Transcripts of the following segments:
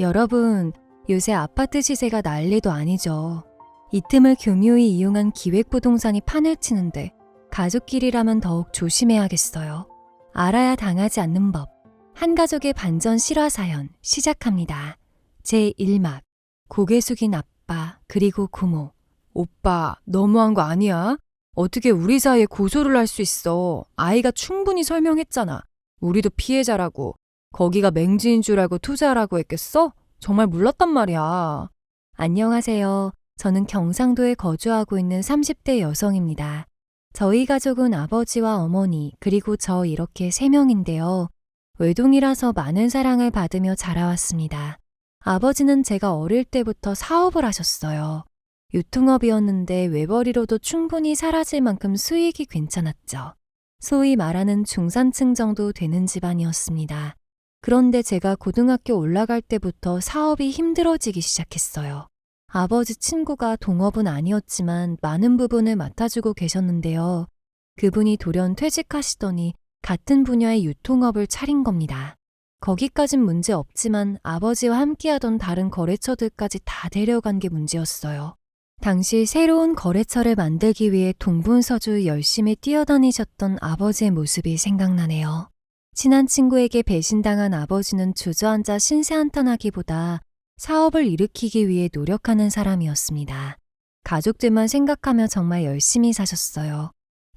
여러분, 요새 아파트 시세가 난리도 아니죠. 이 틈을 교묘히 이용한 기획부동산이 판을 치는데 가족끼리라면 더욱 조심해야겠어요. 알아야 당하지 않는 법. 한 가족의 반전 실화 사연 시작합니다. 제1막 고개 숙인 아빠 그리고 고모. 오빠, 너무한 거 아니야? 어떻게 우리 사이에 고소를 할 수 있어? 아이가 충분히 설명했잖아. 우리도 피해자라고. 거기가 맹지인 줄 알고 투자하라고 했겠어? 정말 몰랐단 말이야. 안녕하세요. 저는 경상도에 거주하고 있는 30대 여성입니다. 저희 가족은 아버지와 어머니 그리고 저 이렇게 3명인데요. 외동이라서 많은 사랑을 받으며 자라왔습니다. 아버지는 제가 어릴 때부터 사업을 하셨어요. 유통업이었는데 외벌이로도 충분히 사라질 만큼 수익이 괜찮았죠. 소위 말하는 중산층 정도 되는 집안이었습니다. 그런데 제가 고등학교 올라갈 때부터 사업이 힘들어지기 시작했어요. 아버지 친구가 동업은 아니었지만 많은 부분을 맡아주고 계셨는데요. 그분이 돌연 퇴직하시더니 같은 분야의 유통업을 차린 겁니다. 거기까진 문제 없지만 아버지와 함께하던 다른 거래처들까지 다 데려간 게 문제였어요. 당시 새로운 거래처를 만들기 위해 동분서주 열심히 뛰어다니셨던 아버지의 모습이 생각나네요. 친한 친구에게 배신당한 아버지는 주저앉아 신세한탄하기보다 사업을 일으키기 위해 노력하는 사람이었습니다. 가족들만 생각하며 정말 열심히 사셨어요.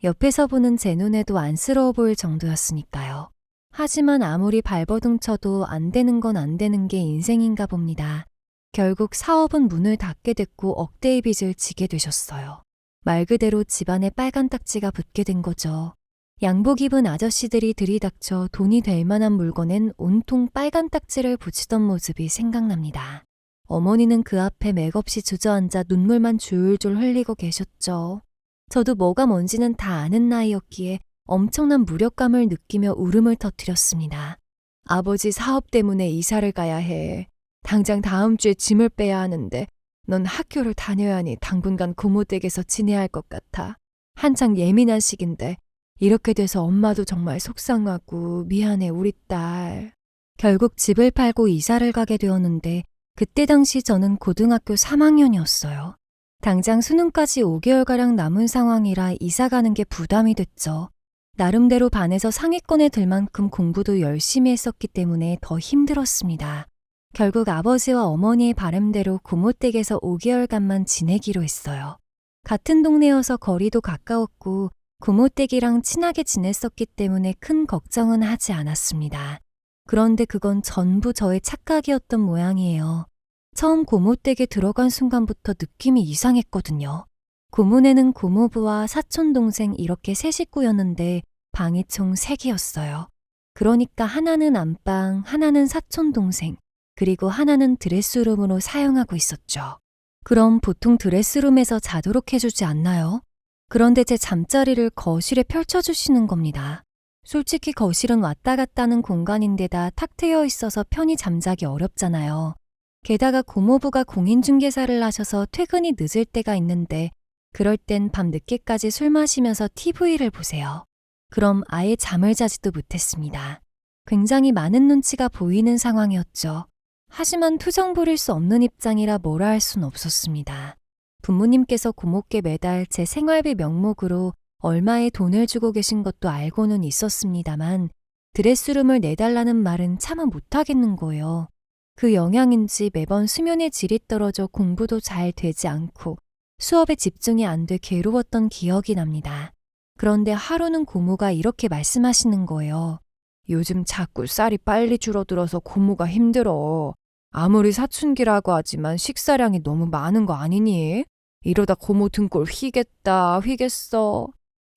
옆에서 보는 제 눈에도 안쓰러워 보일 정도였으니까요. 하지만 아무리 발버둥 쳐도 안 되는 건 안 되는 게 인생인가 봅니다. 결국 사업은 문을 닫게 됐고 억대의 빚을 지게 되셨어요. 말 그대로 집안에 빨간 딱지가 붙게 된 거죠. 양복 입은 아저씨들이 들이닥쳐 돈이 될 만한 물건엔 온통 빨간 딱지를 붙이던 모습이 생각납니다. 어머니는 그 앞에 맥없이 주저앉아 눈물만 줄줄 흘리고 계셨죠. 저도 뭐가 뭔지는 다 아는 나이였기에 엄청난 무력감을 느끼며 울음을 터뜨렸습니다. 아버지 사업 때문에 이사를 가야 해. 당장 다음 주에 짐을 빼야 하는데 넌 학교를 다녀야 하니 당분간 고모 댁에서 지내야 할 것 같아. 한창 예민한 시기인데 이렇게 돼서 엄마도 정말 속상하고 미안해 우리 딸. 결국 집을 팔고 이사를 가게 되었는데 그때 당시 저는 고등학교 3학년이었어요. 당장 수능까지 5개월가량 남은 상황이라 이사 가는 게 부담이 됐죠. 나름대로 반에서 상위권에 들 만큼 공부도 열심히 했었기 때문에 더 힘들었습니다. 결국 아버지와 어머니의 바람대로 고모 댁에서 5개월간만 지내기로 했어요. 같은 동네여서 거리도 가까웠고 고모 댁이랑 친하게 지냈었기 때문에 큰 걱정은 하지 않았습니다. 그런데 그건 전부 저의 착각이었던 모양이에요. 처음 고모 댁에 들어간 순간부터 느낌이 이상했거든요. 고모네는 고모부와 사촌동생 이렇게 세 식구였는데 방이 총 3개였어요. 그러니까 하나는 안방, 하나는 사촌동생, 그리고 하나는 드레스룸으로 사용하고 있었죠. 그럼 보통 드레스룸에서 자도록 해주지 않나요? 그런데 제 잠자리를 거실에 펼쳐주시는 겁니다. 솔직히 거실은 왔다 갔다 하는 공간인데다 탁 트여 있어서 편히 잠자기 어렵잖아요. 게다가 고모부가 공인중개사를 하셔서 퇴근이 늦을 때가 있는데 그럴 땐 밤 늦게까지 술 마시면서 TV를 보세요. 그럼 아예 잠을 자지도 못했습니다. 굉장히 많은 눈치가 보이는 상황이었죠. 하지만 투정 부릴 수 없는 입장이라 뭐라 할 순 없었습니다. 부모님께서 고모께 매달 제 생활비 명목으로 얼마의 돈을 주고 계신 것도 알고는 있었습니다만 드레스룸을 내달라는 말은 차마 못하겠는 거예요. 그 영향인지 매번 수면의 질이 떨어져 공부도 잘 되지 않고 수업에 집중이 안 돼 괴로웠던 기억이 납니다. 그런데 하루는 고모가 이렇게 말씀하시는 거예요. 요즘 자꾸 쌀이 빨리 줄어들어서 고모가 힘들어. 아무리 사춘기라고 하지만 식사량이 너무 많은 거 아니니? 이러다 고모 등골 휘겠어.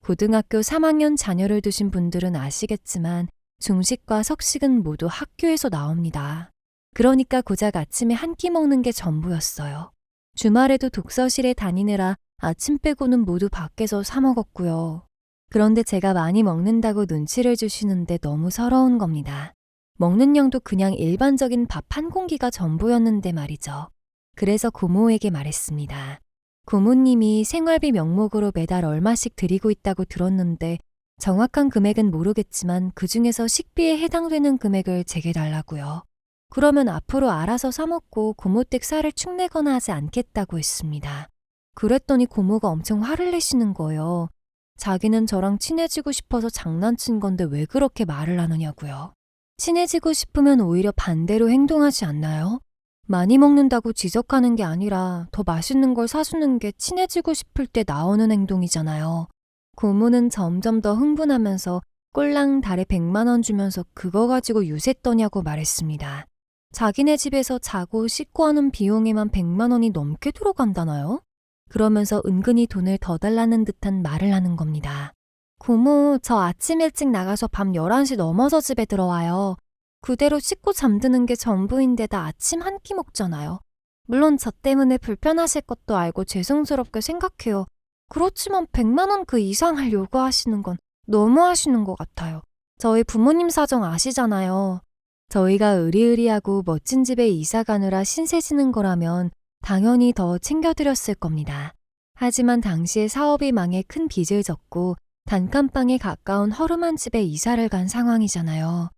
고등학교 3학년 자녀를 두신 분들은 아시겠지만 중식과 석식은 모두 학교에서 나옵니다. 그러니까 고작 아침에 한 끼 먹는 게 전부였어요. 주말에도 독서실에 다니느라 아침 빼고는 모두 밖에서 사 먹었고요. 그런데 제가 많이 먹는다고 눈치를 주시는데 너무 서러운 겁니다. 먹는 양도 그냥 일반적인 밥 한 공기가 전부였는데 말이죠. 그래서 고모에게 말했습니다. 고모님이 생활비 명목으로 매달 얼마씩 드리고 있다고 들었는데 정확한 금액은 모르겠지만 그중에서 식비에 해당되는 금액을 제게 달라고요. 그러면 앞으로 알아서 사먹고 고모댁 쌀을 축내거나 하지 않겠다고 했습니다. 그랬더니 고모가 엄청 화를 내시는 거예요. 자기는 저랑 친해지고 싶어서 장난친 건데 왜 그렇게 말을 하느냐고요. 친해지고 싶으면 오히려 반대로 행동하지 않나요? 많이 먹는다고 지적하는 게 아니라 더 맛있는 걸 사주는 게 친해지고 싶을 때 나오는 행동이잖아요. 고모는 점점 더 흥분하면서 꼴랑 달에 100만 원 주면서 그거 가지고 유세 떠냐고 말했습니다. 자기네 집에서 자고 씻고 하는 비용에만 100만 원이 넘게 들어간다나요? 그러면서 은근히 돈을 더 달라는 듯한 말을 하는 겁니다. 고모, 저 아침 일찍 나가서 밤 11시 넘어서 집에 들어와요. 그대로 씻고 잠드는 게 전부인데다 아침 한 끼 먹잖아요. 물론 저 때문에 불편하실 것도 알고 죄송스럽게 생각해요. 그렇지만 100만 원 그 이상을 요구하시는 건 너무하시는 것 같아요. 저희 부모님 사정 아시잖아요. 저희가 의리의리하고 멋진 집에 이사 가느라 신세 지는 거라면 당연히 더 챙겨드렸을 겁니다. 하지만 당시에 사업이 망해 큰 빚을 졌고 단칸방에 가까운 허름한 집에 이사를 간 상황이잖아요.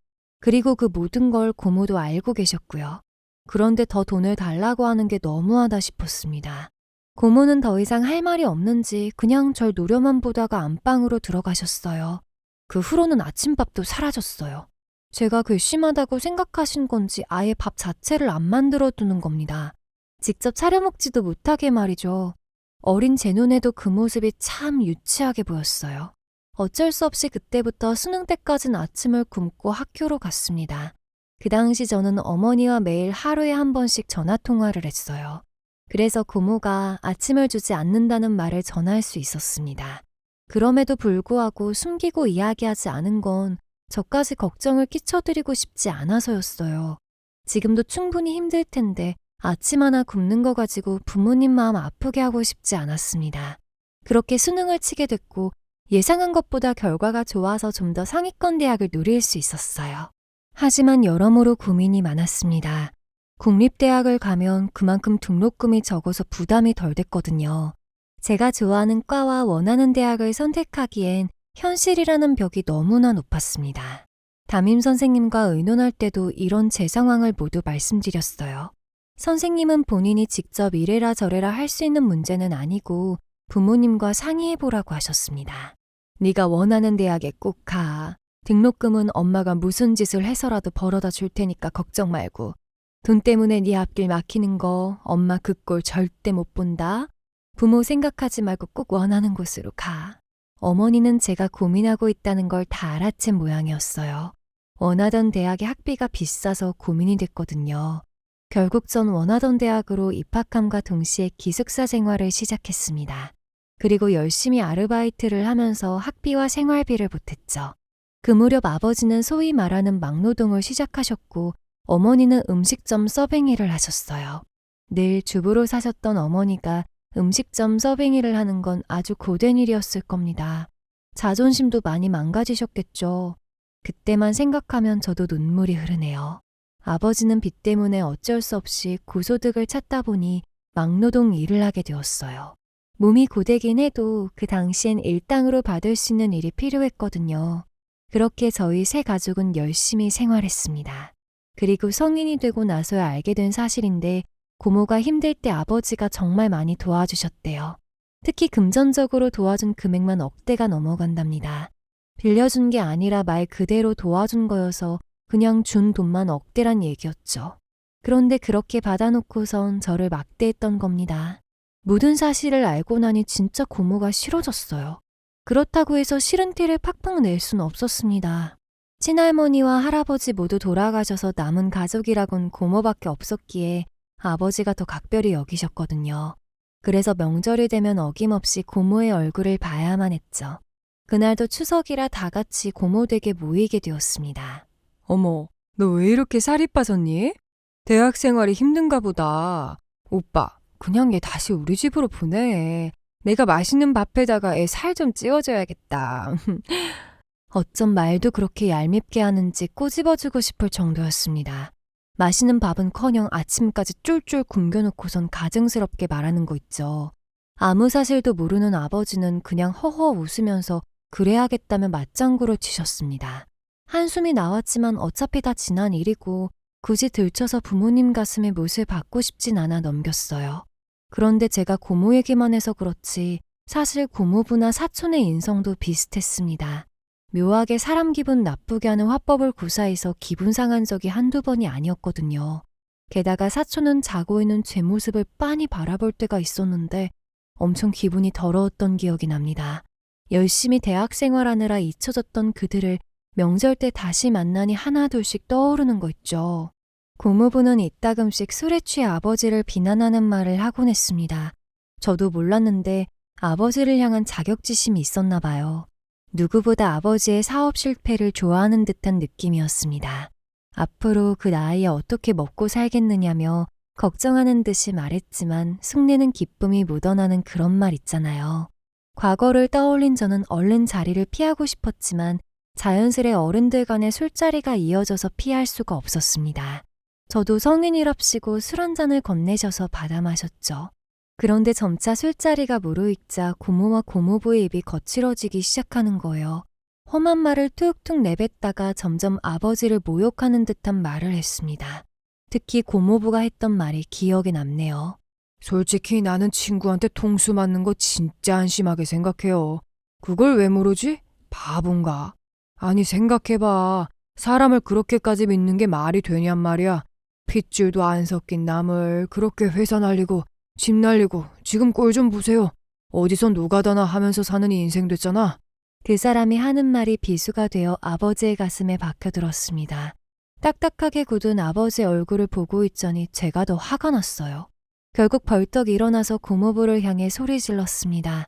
그리고 그 모든 걸 고모도 알고 계셨고요. 그런데 더 돈을 달라고 하는 게 너무하다 싶었습니다. 고모는 더 이상 할 말이 없는지 그냥 절 노려만 보다가 안방으로 들어가셨어요. 그 후로는 아침밥도 사라졌어요. 제가 괘씸하다고 생각하신 건지 아예 밥 자체를 안 만들어 두는 겁니다. 직접 차려 먹지도 못하게 말이죠. 어린 제 눈에도 그 모습이 참 유치하게 보였어요. 어쩔 수 없이 그때부터 수능 때까지는 아침을 굶고 학교로 갔습니다. 그 당시 저는 어머니와 매일 하루에 한 번씩 전화 통화를 했어요. 그래서 고모가 아침을 주지 않는다는 말을 전할 수 있었습니다. 그럼에도 불구하고 숨기고 이야기하지 않은 건 저까지 걱정을 끼쳐드리고 싶지 않아서였어요. 지금도 충분히 힘들 텐데 아침 하나 굶는 거 가지고 부모님 마음 아프게 하고 싶지 않았습니다. 그렇게 수능을 치게 됐고 예상한 것보다 결과가 좋아서 좀 더 상위권 대학을 노릴 수 있었어요. 하지만 여러모로 고민이 많았습니다. 국립대학을 가면 그만큼 등록금이 적어서 부담이 덜 됐거든요. 제가 좋아하는 과와 원하는 대학을 선택하기엔 현실이라는 벽이 너무나 높았습니다. 담임 선생님과 의논할 때도 이런 제 상황을 모두 말씀드렸어요. 선생님은 본인이 직접 이래라 저래라 할 수 있는 문제는 아니고 부모님과 상의해보라고 하셨습니다. 네가 원하는 대학에 꼭 가. 등록금은 엄마가 무슨 짓을 해서라도 벌어다 줄 테니까 걱정 말고. 돈 때문에 네 앞길 막히는 거 엄마 그 꼴 절대 못 본다. 부모 생각하지 말고 꼭 원하는 곳으로 가. 어머니는 제가 고민하고 있다는 걸 다 알아챈 모양이었어요. 원하던 대학의 학비가 비싸서 고민이 됐거든요. 결국 전 원하던 대학으로 입학함과 동시에 기숙사 생활을 시작했습니다. 그리고 열심히 아르바이트를 하면서 학비와 생활비를 보탰죠. 그 무렵 아버지는 소위 말하는 막노동을 시작하셨고 어머니는 음식점 서빙일을 하셨어요. 늘 주부로 사셨던 어머니가 음식점 서빙일을 하는 건 아주 고된 일이었을 겁니다. 자존심도 많이 망가지셨겠죠. 그때만 생각하면 저도 눈물이 흐르네요. 아버지는 빚 때문에 어쩔 수 없이 고소득을 찾다 보니 막노동 일을 하게 되었어요. 몸이 고되긴 해도 그 당시엔 일당으로 받을 수 있는 일이 필요했거든요. 그렇게 저희 세 가족은 열심히 생활했습니다. 그리고 성인이 되고 나서야 알게 된 사실인데 고모가 힘들 때 아버지가 정말 많이 도와주셨대요. 특히 금전적으로 도와준 금액만 억대가 넘어간답니다. 빌려준 게 아니라 말 그대로 도와준 거여서 그냥 준 돈만 억대란 얘기였죠. 그런데 그렇게 받아놓고선 저를 막대했던 겁니다. 모든 사실을 알고 나니 진짜 고모가 싫어졌어요. 그렇다고 해서 싫은 티를 팍팍 낼 수는 없었습니다. 친할머니와 할아버지 모두 돌아가셔서 남은 가족이라곤 고모밖에 없었기에 아버지가 더 각별히 여기셨거든요. 그래서 명절이 되면 어김없이 고모의 얼굴을 봐야만 했죠. 그날도 추석이라 다 같이 고모 댁에 모이게 되었습니다. 어머, 너 왜 이렇게 살이 빠졌니? 대학 생활이 힘든가 보다. 오빠, 그냥 얘 다시 우리 집으로 보내. 내가 맛있는 밥에다가 애 살 좀 찌워줘야겠다. 어쩜 말도 그렇게 얄밉게 하는지 꼬집어주고 싶을 정도였습니다. 맛있는 밥은커녕 아침까지 쫄쫄 굶겨놓고선 가증스럽게 말하는 거 있죠. 아무 사실도 모르는 아버지는 그냥 허허 웃으면서 그래야겠다며 맞장구를 치셨습니다. 한숨이 나왔지만 어차피 다 지난 일이고 굳이 들춰서 부모님 가슴에 못을 박고 싶진 않아 넘겼어요. 그런데 제가 고모 얘기만 해서 그렇지 사실 고모부나 사촌의 인성도 비슷했습니다. 묘하게 사람 기분 나쁘게 하는 화법을 구사해서 기분 상한 적이 한두 번이 아니었거든요. 게다가 사촌은 자고 있는 제 모습을 빤히 바라볼 때가 있었는데 엄청 기분이 더러웠던 기억이 납니다. 열심히 대학 생활하느라 잊혀졌던 그들을 명절 때 다시 만나니 하나둘씩 떠오르는 거 있죠. 고모부는 이따금씩 술에 취해 아버지를 비난하는 말을 하곤 했습니다. 저도 몰랐는데 아버지를 향한 자격지심이 있었나 봐요. 누구보다 아버지의 사업 실패를 좋아하는 듯한 느낌이었습니다. 앞으로 그 나이에 어떻게 먹고 살겠느냐며 걱정하는 듯이 말했지만 숭례는 기쁨이 묻어나는 그런 말 있잖아요. 과거를 떠올린 저는 얼른 자리를 피하고 싶었지만 자연스레 어른들 간의 술자리가 이어져서 피할 수가 없었습니다. 저도 성인이랍시고 술 한 잔을 건네셔서 받아 마셨죠. 그런데 점차 술자리가 무르익자 고모와 고모부의 입이 거칠어지기 시작하는 거예요. 험한 말을 툭툭 내뱉다가 점점 아버지를 모욕하는 듯한 말을 했습니다. 특히 고모부가 했던 말이 기억에 남네요. 솔직히 나는 친구한테 통수 맞는 거 진짜 한심하게 생각해요. 그걸 왜 모르지? 바본가. 아니 생각해봐. 사람을 그렇게까지 믿는 게 말이 되냔 말이야. 핏줄도 안 섞인 남을 그렇게 회사 날리고 집 날리고 지금 꼴 좀 보세요. 어디서 노가다나 하면서 사는 인생 됐잖아. 그 사람이 하는 말이 비수가 되어 아버지의 가슴에 박혀들었습니다. 딱딱하게 굳은 아버지의 얼굴을 보고 있자니 제가 더 화가 났어요. 결국 벌떡 일어나서 고모부를 향해 소리 질렀습니다.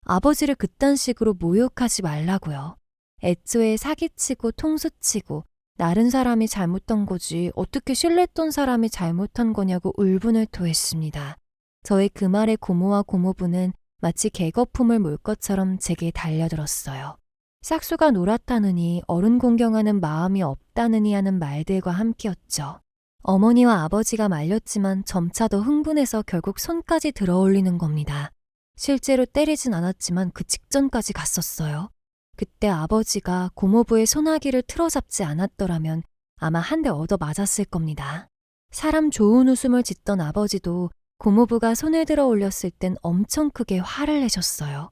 아버지를 그딴 식으로 모욕하지 말라고요. 애초에 사기치고 통수치고 나른 사람이 잘못한 거지 어떻게 신뢰했던 사람이 잘못한 거냐고 울분을 토했습니다. 저의 그 말에 고모와 고모부는 마치 개거품을 몰 것처럼 제게 달려들었어요. 싹수가 노랗다느니 어른 공경하는 마음이 없다느니 하는 말들과 함께였죠. 어머니와 아버지가 말렸지만 점차 더 흥분해서 결국 손까지 들어올리는 겁니다. 실제로 때리진 않았지만 그 직전까지 갔었어요. 그때 아버지가 고모부의 소나기를 틀어잡지 않았더라면 아마 한 대 얻어 맞았을 겁니다. 사람 좋은 웃음을 짓던 아버지도 고모부가 손을 들어 올렸을 땐 엄청 크게 화를 내셨어요.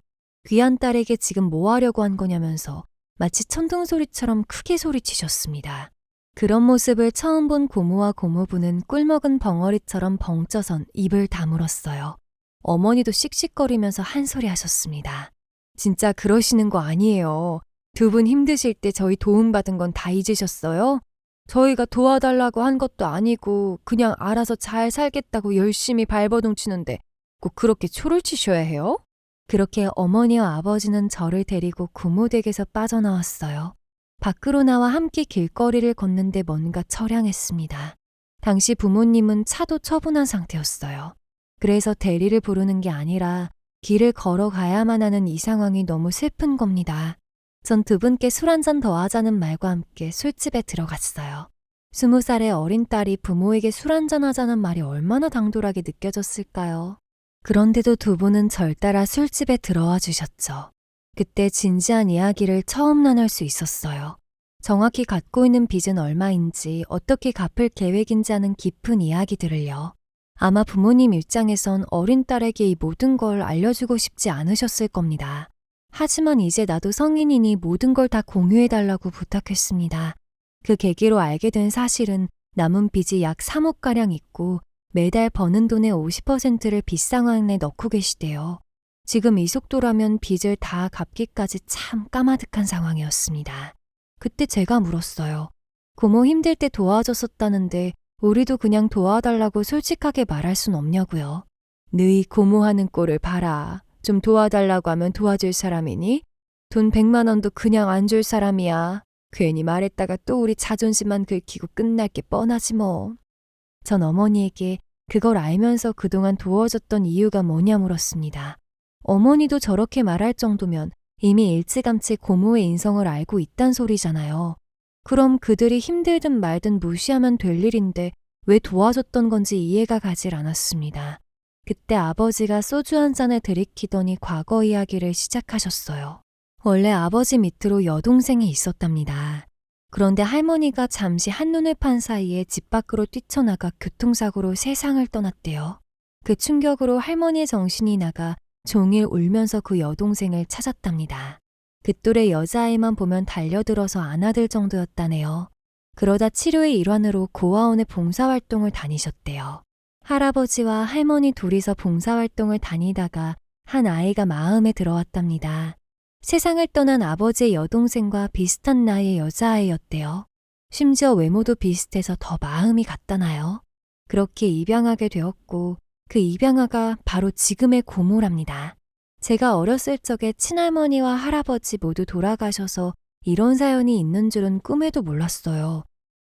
귀한 딸에게 지금 뭐 하려고 한 거냐면서 마치 천둥소리처럼 크게 소리치셨습니다. 그런 모습을 처음 본 고모와 고모부는 꿀먹은 벙어리처럼 벙쪄선 입을 다물었어요. 어머니도 씩씩거리면서 한 소리 하셨습니다. 진짜 그러시는 거 아니에요. 두 분 힘드실 때 저희 도움받은 건 다 잊으셨어요? 저희가 도와달라고 한 것도 아니고 그냥 알아서 잘 살겠다고 열심히 발버둥 치는데 꼭 그렇게 초를 치셔야 해요? 그렇게 어머니와 아버지는 저를 데리고 고모댁에서 빠져나왔어요. 밖으로 나와 함께 길거리를 걷는데 뭔가 처량했습니다. 당시 부모님은 차도 처분한 상태였어요. 그래서 대리를 부르는 게 아니라 길을 걸어가야만 하는 이 상황이 너무 슬픈 겁니다. 전 두 분께 술 한 잔 더 하자는 말과 함께 술집에 들어갔어요. 20살의 어린 딸이 부모에게 술 한 잔 하자는 말이 얼마나 당돌하게 느껴졌을까요? 그런데도 두 분은 절 따라 술집에 들어와 주셨죠. 그때 진지한 이야기를 처음 나눌 수 있었어요. 정확히 갖고 있는 빚은 얼마인지 어떻게 갚을 계획인지 하는 깊은 이야기들을요. 아마 부모님 입장에선 어린 딸에게 이 모든 걸 알려주고 싶지 않으셨을 겁니다. 하지만 이제 나도 성인이니 모든 걸 다 공유해달라고 부탁했습니다. 그 계기로 알게 된 사실은 남은 빚이 약 3억가량 있고 매달 버는 돈의 50%를 빚상환에 넣고 계시대요. 지금 이 속도라면 빚을 다 갚기까지 참 까마득한 상황이었습니다. 그때 제가 물었어요. 고모 힘들 때 도와줬었다는데 우리도 그냥 도와달라고 솔직하게 말할 순 없냐고요. 너희 고모하는 꼴을 봐라. 좀 도와달라고 하면 도와줄 사람이니? 돈 100만 원도 그냥 안 줄 사람이야. 괜히 말했다가 또 우리 자존심만 긁히고 끝날 게 뻔하지 뭐. 전 어머니에게 그걸 알면서 그동안 도와줬던 이유가 뭐냐 물었습니다. 어머니도 저렇게 말할 정도면 이미 일찌감치 고모의 인성을 알고 있단 소리잖아요. 그럼 그들이 힘들든 말든 무시하면 될 일인데 왜 도와줬던 건지 이해가 가질 않았습니다. 그때 아버지가 소주 한 잔을 들이키더니 과거 이야기를 시작하셨어요. 원래 아버지 밑으로 여동생이 있었답니다. 그런데 할머니가 잠시 한눈을 판 사이에 집 밖으로 뛰쳐나가 교통사고로 세상을 떠났대요. 그 충격으로 할머니의 정신이 나가 종일 울면서 그 여동생을 찾았답니다. 그 또래 여자아이만 보면 달려들어서 안아들 정도였다네요. 그러다 치료의 일환으로 고아원에 봉사활동을 다니셨대요. 할아버지와 할머니 둘이서 봉사활동을 다니다가 한 아이가 마음에 들어왔답니다. 세상을 떠난 아버지의 여동생과 비슷한 나이의 여자아이였대요. 심지어 외모도 비슷해서 더 마음이 갔다나요. 그렇게 입양하게 되었고 그 입양아가 바로 지금의 고모랍니다. 제가 어렸을 적에 친할머니와 할아버지 모두 돌아가셔서 이런 사연이 있는 줄은 꿈에도 몰랐어요.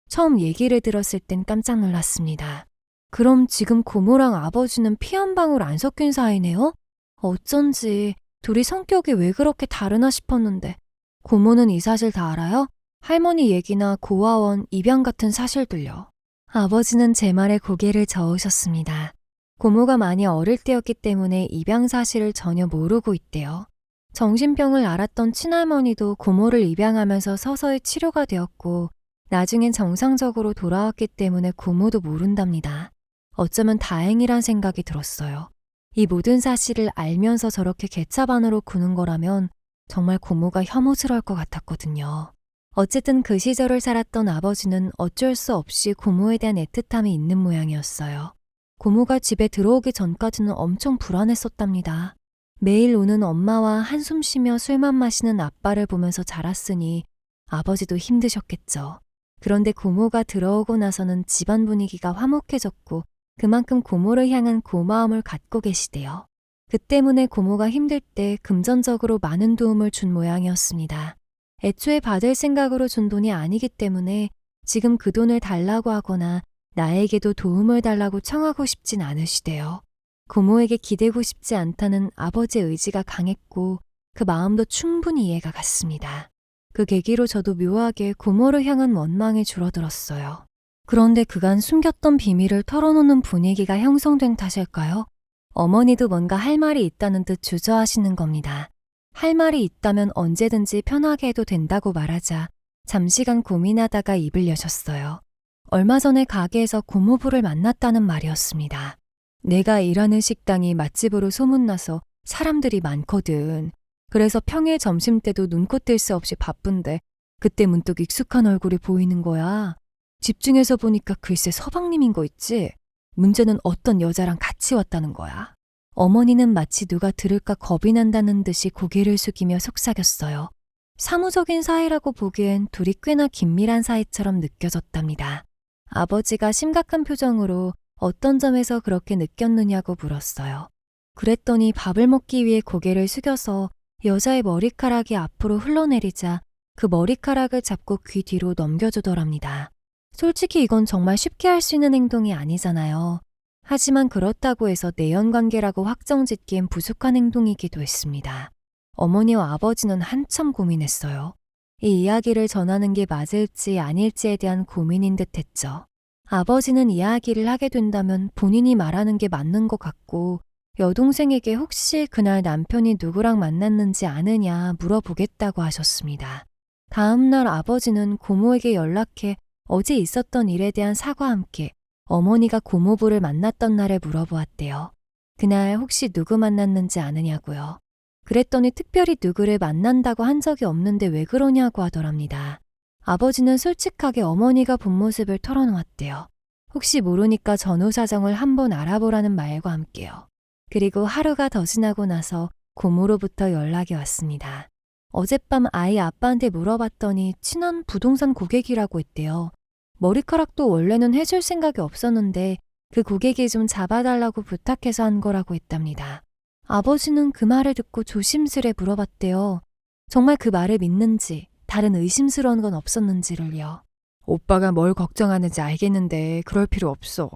처음 얘기를 들었을 땐 깜짝 놀랐습니다. 그럼 지금 고모랑 아버지는 피 한 방울 안 섞인 사이네요? 어쩐지 둘이 성격이 왜 그렇게 다르나 싶었는데 고모는 이 사실 다 알아요? 할머니 얘기나 고아원, 입양 같은 사실들요. 아버지는 제 말에 고개를 저으셨습니다. 고모가 많이 어릴 때였기 때문에 입양 사실을 전혀 모르고 있대요. 정신병을 앓았던 친할머니도 고모를 입양하면서 서서히 치료가 되었고 나중엔 정상적으로 돌아왔기 때문에 고모도 모른답니다. 어쩌면 다행이란 생각이 들었어요. 이 모든 사실을 알면서 저렇게 개차반으로 구는 거라면 정말 고모가 혐오스러울 것 같았거든요. 어쨌든 그 시절을 살았던 아버지는 어쩔 수 없이 고모에 대한 애틋함이 있는 모양이었어요. 고모가 집에 들어오기 전까지는 엄청 불안했었답니다. 매일 우는 엄마와 한숨 쉬며 술만 마시는 아빠를 보면서 자랐으니 아버지도 힘드셨겠죠. 그런데 고모가 들어오고 나서는 집안 분위기가 화목해졌고 그만큼 고모를 향한 고마움을 갖고 계시대요. 그 때문에 고모가 힘들 때 금전적으로 많은 도움을 준 모양이었습니다. 애초에 받을 생각으로 준 돈이 아니기 때문에 지금 그 돈을 달라고 하거나 나에게도 도움을 달라고 청하고 싶진 않으시대요. 고모에게 기대고 싶지 않다는 아버지의 의지가 강했고 그 마음도 충분히 이해가 갔습니다. 그 계기로 저도 묘하게 고모를 향한 원망이 줄어들었어요. 그런데 그간 숨겼던 비밀을 털어놓는 분위기가 형성된 탓일까요? 어머니도 뭔가 할 말이 있다는 듯 주저하시는 겁니다. 할 말이 있다면 언제든지 편하게 해도 된다고 말하자 잠시간 고민하다가 입을 여셨어요. 얼마 전에 가게에서 고모부를 만났다는 말이었습니다. 내가 일하는 식당이 맛집으로 소문나서 사람들이 많거든. 그래서 평일 점심때도 눈코 뜰 새 없이 바쁜데 그때 문득 익숙한 얼굴이 보이는 거야. 집중해서 보니까 글쎄 서방님인 거 있지? 문제는 어떤 여자랑 같이 왔다는 거야. 어머니는 마치 누가 들을까 겁이 난다는 듯이 고개를 숙이며 속삭였어요. 사무적인 사이라고 보기엔 둘이 꽤나 긴밀한 사이처럼 느껴졌답니다. 아버지가 심각한 표정으로 어떤 점에서 그렇게 느꼈느냐고 물었어요. 그랬더니 밥을 먹기 위해 고개를 숙여서 여자의 머리카락이 앞으로 흘러내리자 그 머리카락을 잡고 귀 뒤로 넘겨주더랍니다. 솔직히 이건 정말 쉽게 할 수 있는 행동이 아니잖아요. 하지만 그렇다고 해서 내연관계라고 확정짓기엔 부족한 행동이기도 했습니다. 어머니와 아버지는 한참 고민했어요. 이 이야기를 전하는 게 맞을지 아닐지에 대한 고민인 듯 했죠. 아버지는 이야기를 하게 된다면 본인이 말하는 게 맞는 것 같고 여동생에게 혹시 그날 남편이 누구랑 만났는지 아느냐 물어보겠다고 하셨습니다. 다음 날 아버지는 고모에게 연락해 어제 있었던 일에 대한 사과와 함께 어머니가 고모부를 만났던 날에 물어보았대요. 그날 혹시 누구 만났는지 아느냐고요. 그랬더니 특별히 누구를 만난다고 한 적이 없는데 왜 그러냐고 하더랍니다. 아버지는 솔직하게 어머니가 본 모습을 털어놓았대요. 혹시 모르니까 전후 사정을 한번 알아보라는 말과 함께요. 그리고 하루가 더 지나고 나서 고모로부터 연락이 왔습니다. 어젯밤 아이 아빠한테 물어봤더니 친한 부동산 고객이라고 했대요. 머리카락도 원래는 해줄 생각이 없었는데 그 고객이 좀 잡아달라고 부탁해서 한 거라고 했답니다. 아버지는 그 말을 듣고 조심스레 물어봤대요. 정말 그 말을 믿는지 다른 의심스러운 건 없었는지를요. 오빠가 뭘 걱정하는지 알겠는데 그럴 필요 없어.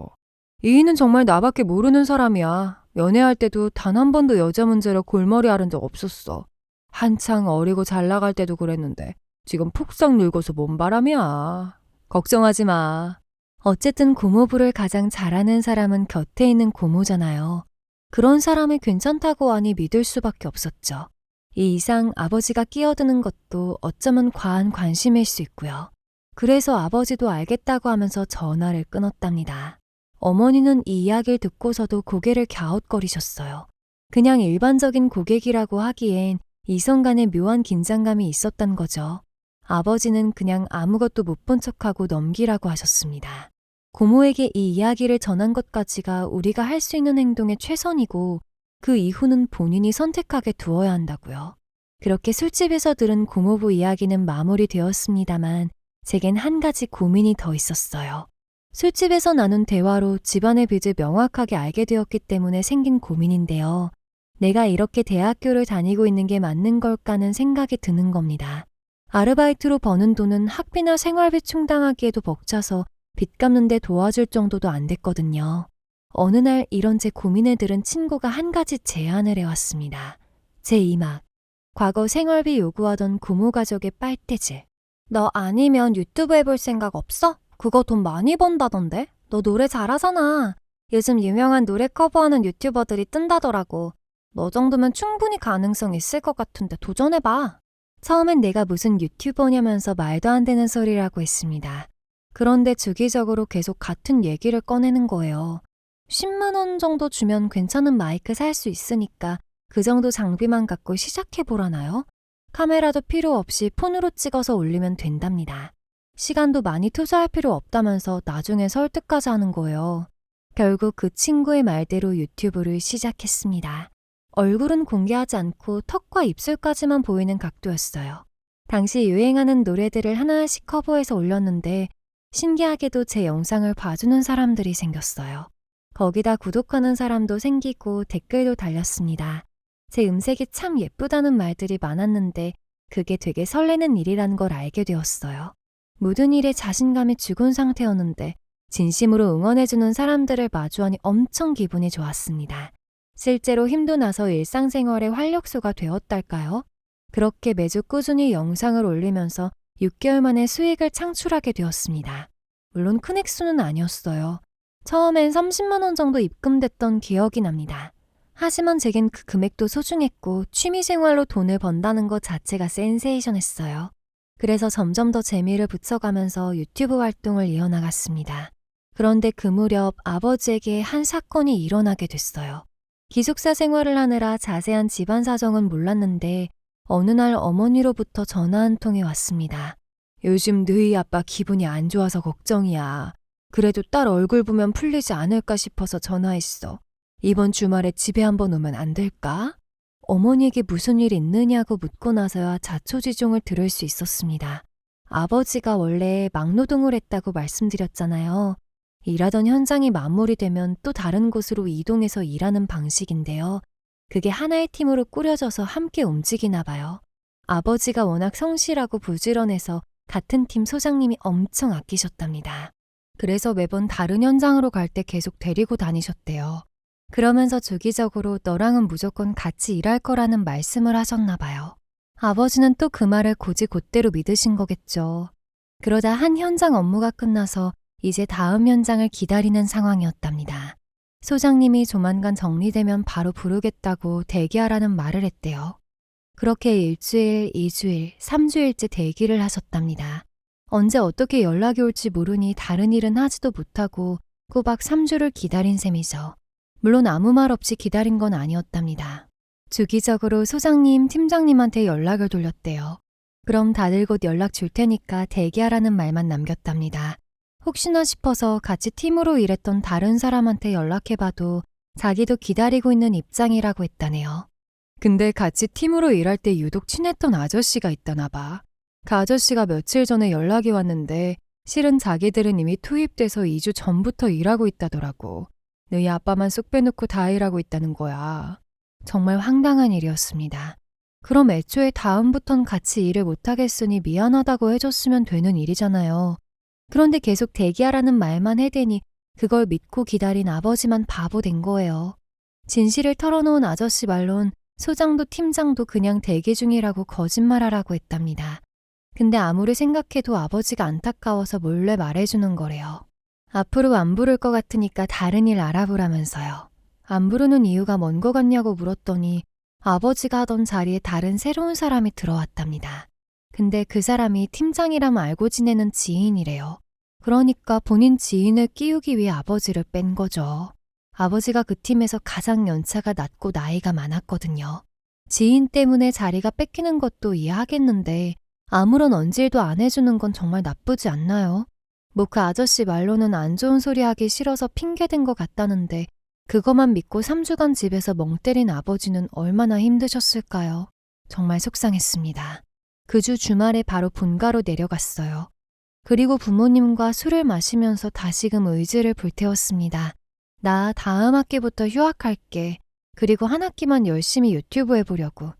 이인은 정말 나밖에 모르는 사람이야. 연애할 때도 단 한 번도 여자 문제로 골머리 앓은 적 없었어. 한창 어리고 잘 나갈 때도 그랬는데 지금 폭삭 늙어서 뭔 바람이야. 걱정하지 마. 어쨌든 고모부를 가장 잘하는 사람은 곁에 있는 고모잖아요. 그런 사람이 괜찮다고 하니 믿을 수밖에 없었죠. 이 이상 아버지가 끼어드는 것도 어쩌면 과한 관심일 수 있고요. 그래서 아버지도 알겠다고 하면서 전화를 끊었답니다. 어머니는 이 이야기를 듣고서도 고개를 갸웃거리셨어요. 그냥 일반적인 고객이라고 하기엔 이성 간에 묘한 긴장감이 있었단 거죠. 아버지는 그냥 아무것도 못 본 척하고 넘기라고 하셨습니다. 고모에게 이 이야기를 전한 것까지가 우리가 할 수 있는 행동의 최선이고 그 이후는 본인이 선택하게 두어야 한다고요. 그렇게 술집에서 들은 고모부 이야기는 마무리되었습니다만 제겐 한 가지 고민이 더 있었어요. 술집에서 나눈 대화로 집안의 빚을 명확하게 알게 되었기 때문에 생긴 고민인데요. 내가 이렇게 대학교를 다니고 있는 게 맞는 걸까는 생각이 드는 겁니다. 아르바이트로 버는 돈은 학비나 생활비 충당하기에도 벅차서 빚 갚는 데 도와줄 정도도 안 됐거든요. 어느 날 이런 제 고민을 들은 친구가 한 가지 제안을 해왔습니다. 제2막, 과거 생활비 요구하던 고모 가족의 빨대질. 너 아니면 유튜브 해볼 생각 없어? 그거 돈 많이 번다던데? 너 노래 잘하잖아. 요즘 유명한 노래 커버하는 유튜버들이 뜬다더라고. 너 정도면 충분히 가능성 있을 것 같은데 도전해봐. 처음엔 내가 무슨 유튜버냐면서 말도 안 되는 소리라고 했습니다. 그런데 주기적으로 계속 같은 얘기를 꺼내는 거예요. 10만 원 정도 주면 괜찮은 마이크 살 수 있으니까 그 정도 장비만 갖고 시작해보라나요? 카메라도 필요 없이 폰으로 찍어서 올리면 된답니다. 시간도 많이 투자할 필요 없다면서 나중에 설득까지 하는 거예요. 결국 그 친구의 말대로 유튜브를 시작했습니다. 얼굴은 공개하지 않고 턱과 입술까지만 보이는 각도였어요. 당시 유행하는 노래들을 하나씩 커버해서 올렸는데 신기하게도 제 영상을 봐주는 사람들이 생겼어요. 거기다 구독하는 사람도 생기고 댓글도 달렸습니다. 제 음색이 참 예쁘다는 말들이 많았는데 그게 되게 설레는 일이라는 걸 알게 되었어요. 모든 일에 자신감이 죽은 상태였는데 진심으로 응원해주는 사람들을 마주하니 엄청 기분이 좋았습니다. 실제로 힘도 나서 일상생활의 활력소가 되었달까요? 그렇게 매주 꾸준히 영상을 올리면서 6개월 만에 수익을 창출하게 되었습니다. 물론 큰 액수는 아니었어요. 처음엔 30만 원 정도 입금됐던 기억이 납니다. 하지만 제겐 그 금액도 소중했고 취미생활로 돈을 번다는 것 자체가 센세이션했어요. 그래서 점점 더 재미를 붙여가면서 유튜브 활동을 이어나갔습니다. 그런데 그 무렵 아버지에게 한 사건이 일어나게 됐어요. 기숙사 생활을 하느라 자세한 집안 사정은 몰랐는데 어느 날 어머니로부터 전화 한 통이 왔습니다. 요즘 너희 아빠 기분이 안 좋아서 걱정이야. 그래도 딸 얼굴 보면 풀리지 않을까 싶어서 전화했어. 이번 주말에 집에 한번 오면 안 될까? 어머니에게 무슨 일 있느냐고 묻고 나서야 자초지종을 들을 수 있었습니다. 아버지가 원래 막노동을 했다고 말씀드렸잖아요. 일하던 현장이 마무리되면 또 다른 곳으로 이동해서 일하는 방식인데요. 그게 하나의 팀으로 꾸려져서 함께 움직이나 봐요. 아버지가 워낙 성실하고 부지런해서 같은 팀 소장님이 엄청 아끼셨답니다. 그래서 매번 다른 현장으로 갈 때 계속 데리고 다니셨대요. 그러면서 주기적으로 너랑은 무조건 같이 일할 거라는 말씀을 하셨나 봐요. 아버지는 또 그 말을 곧이곧대로 믿으신 거겠죠. 그러다 한 현장 업무가 끝나서 이제 다음 현장을 기다리는 상황이었답니다. 소장님이 조만간 정리되면 바로 부르겠다고 대기하라는 말을 했대요. 그렇게 1주일, 2주일, 3주일째 대기를 하셨답니다. 언제 어떻게 연락이 올지 모르니 다른 일은 하지도 못하고 꼬박 3주를 기다린 셈이죠. 물론 아무 말 없이 기다린 건 아니었답니다. 주기적으로 소장님, 팀장님한테 연락을 돌렸대요. 그럼 다들 곧 연락 줄 테니까 대기하라는 말만 남겼답니다. 혹시나 싶어서 같이 팀으로 일했던 다른 사람한테 연락해봐도 자기도 기다리고 있는 입장이라고 했다네요. 근데 같이 팀으로 일할 때 유독 친했던 아저씨가 있다나 봐. 그 아저씨가 며칠 전에 연락이 왔는데 실은 자기들은 이미 투입돼서 2주 전부터 일하고 있다더라고. 너희 아빠만 쏙 빼놓고 다 일하고 있다는 거야. 정말 황당한 일이었습니다. 그럼 애초에 다음부턴 같이 일을 못하겠으니 미안하다고 해줬으면 되는 일이잖아요. 그런데 계속 대기하라는 말만 해대니 그걸 믿고 기다린 아버지만 바보 된 거예요. 진실을 털어놓은 아저씨 말론 소장도 팀장도 그냥 대기 중이라고 거짓말하라고 했답니다. 근데 아무리 생각해도 아버지가 안타까워서 몰래 말해주는 거래요. 앞으로 안 부를 것 같으니까 다른 일 알아보라면서요. 안 부르는 이유가 뭔 거 같냐고 물었더니 아버지가 하던 자리에 다른 새로운 사람이 들어왔답니다. 근데 그 사람이 팀장이라면 알고 지내는 지인이래요. 그러니까 본인 지인을 끼우기 위해 아버지를 뺀 거죠. 아버지가 그 팀에서 가장 연차가 낮고 나이가 많았거든요. 지인 때문에 자리가 뺏기는 것도 이해하겠는데 아무런 언질도 안 해주는 건 정말 나쁘지 않나요? 뭐 그 아저씨 말로는 안 좋은 소리 하기 싫어서 핑계댄 것 같다는데 그것만 믿고 3주간 집에서 멍 때린 아버지는 얼마나 힘드셨을까요? 정말 속상했습니다. 그 주 주말에 바로 본가로 내려갔어요. 그리고 부모님과 술을 마시면서 다시금 의지를 불태웠습니다. 나 다음 학기부터 휴학할게. 그리고 한 학기만 열심히 유튜브 해보려고.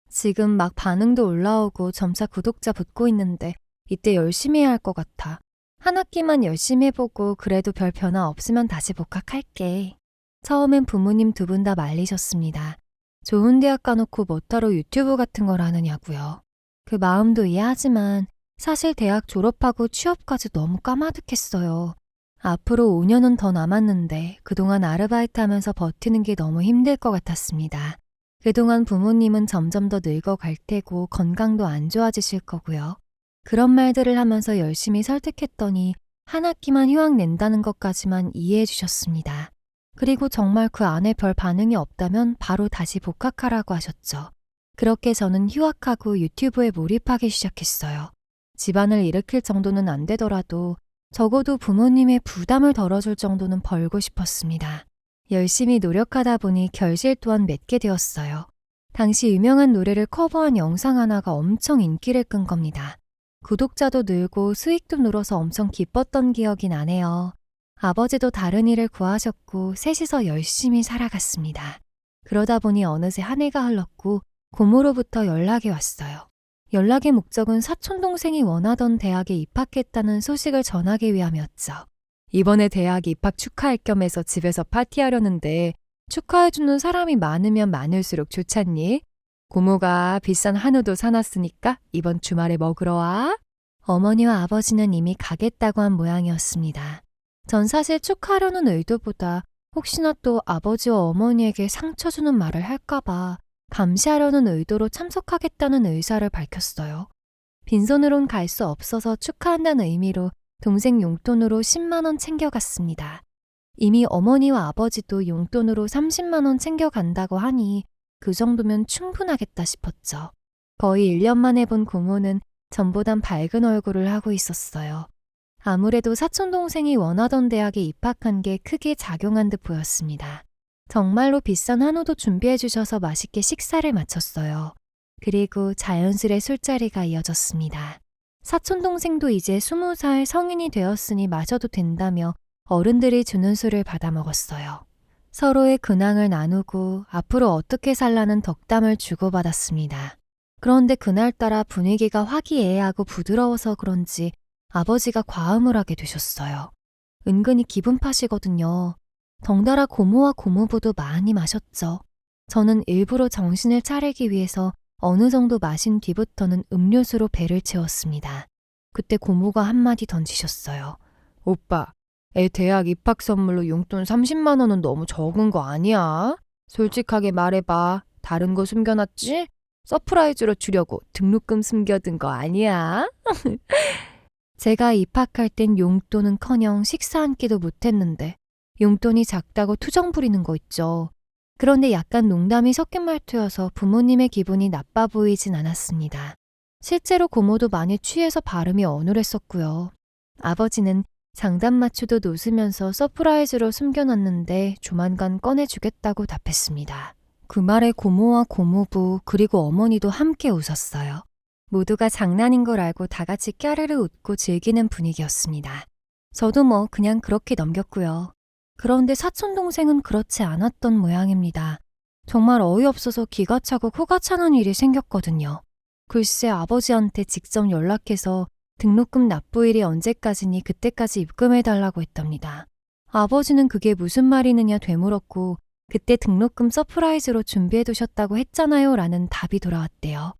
지금 막 반응도 올라오고 점차 구독자 붙고 있는데 이때 열심히 해야 할 것 같아. 한 학기만 열심히 해보고 그래도 별 변화 없으면 다시 복학할게. 처음엔 부모님 두 분 다 말리셨습니다. 좋은 대학 가놓고 뭐따로 유튜브 같은 걸 하느냐고요. 그 마음도 이해하지만 사실 대학 졸업하고 취업까지 너무 까마득했어요. 앞으로 5년은 더 남았는데 그동안 아르바이트 하면서 버티는 게 너무 힘들 것 같았습니다. 그동안 부모님은 점점 더 늙어갈 테고 건강도 안 좋아지실 거고요. 그런 말들을 하면서 열심히 설득했더니 한 학기만 휴학 낸다는 것까지만 이해해 주셨습니다. 그리고 정말 그 안에 별 반응이 없다면 바로 다시 복학하라고 하셨죠. 그렇게 저는 휴학하고 유튜브에 몰입하기 시작했어요. 집안을 일으킬 정도는 안 되더라도 적어도 부모님의 부담을 덜어줄 정도는 벌고 싶었습니다. 열심히 노력하다 보니 결실 또한 맺게 되었어요. 당시 유명한 노래를 커버한 영상 하나가 엄청 인기를 끈 겁니다. 구독자도 늘고 수익도 늘어서 엄청 기뻤던 기억이 나네요. 아버지도 다른 일을 구하셨고 셋이서 열심히 살아갔습니다. 그러다 보니 어느새 한 해가 흘렀고 고모로부터 연락이 왔어요. 연락의 목적은 사촌동생이 원하던 대학에 입학했다는 소식을 전하기 위함이었죠. 이번에 대학 입학 축하할 겸해서 집에서 파티하려는데 축하해주는 사람이 많으면 많을수록 좋잖니? 고모가 비싼 한우도 사놨으니까 이번 주말에 먹으러 와. 어머니와 아버지는 이미 가겠다고 한 모양이었습니다. 전 사실 축하하려는 의도보다 혹시나 또 아버지와 어머니에게 상처 주는 말을 할까봐 감시하려는 의도로 참석하겠다는 의사를 밝혔어요. 빈손으론 갈 수 없어서 축하한다는 의미로 동생 용돈으로 10만 원 챙겨갔습니다. 이미 어머니와 아버지도 용돈으로 30만 원 챙겨간다고 하니 그 정도면 충분하겠다 싶었죠. 거의 1년 만에 본 고모는 전보단 밝은 얼굴을 하고 있었어요. 아무래도 사촌동생이 원하던 대학에 입학한 게 크게 작용한 듯 보였습니다. 정말로 비싼 한우도 준비해 주셔서 맛있게 식사를 마쳤어요. 그리고 자연스레 술자리가 이어졌습니다. 사촌동생도 이제 20살 성인이 되었으니 마셔도 된다며 어른들이 주는 술을 받아 먹었어요. 서로의 근황을 나누고 앞으로 어떻게 살라는 덕담을 주고받았습니다. 그런데 그날따라 분위기가 화기애애하고 부드러워서 그런지 아버지가 과음을 하게 되셨어요. 은근히 기분 탓이거든요. 덩달아 고모와 고모부도 많이 마셨죠. 저는 일부러 정신을 차리기 위해서 어느 정도 마신 뒤부터는 음료수로 배를 채웠습니다. 그때 고모가 한마디 던지셨어요. 오빠, 애 대학 입학 선물로 용돈 30만 원은 너무 적은 거 아니야? 솔직하게 말해봐. 다른 거 숨겨놨지? 서프라이즈로 주려고 등록금 숨겨둔 거 아니야? 제가 입학할 땐 용돈은커녕 식사 한 끼도 못했는데 용돈이 작다고 투정 부리는 거 있죠. 그런데 약간 농담이 섞인 말투여서 부모님의 기분이 나빠 보이진 않았습니다. 실제로 고모도 많이 취해서 발음이 어눌했었고요. 아버지는 장단 맞추듯 웃으면서 서프라이즈로 숨겨놨는데 조만간 꺼내주겠다고 답했습니다. 그 말에 고모와 고모부 그리고 어머니도 함께 웃었어요. 모두가 장난인 걸 알고 다 같이 까르르 웃고 즐기는 분위기였습니다. 저도 뭐 그냥 그렇게 넘겼고요. 그런데 사촌동생은 그렇지 않았던 모양입니다. 정말 어이없어서 기가 차고 코가 차는 일이 생겼거든요. 글쎄 아버지한테 직접 연락해서 등록금 납부일이 언제까지니 그때까지 입금해달라고 했답니다. 아버지는 그게 무슨 말이느냐 되물었고 그때 등록금 서프라이즈로 준비해두셨다고 했잖아요 라는 답이 돌아왔대요.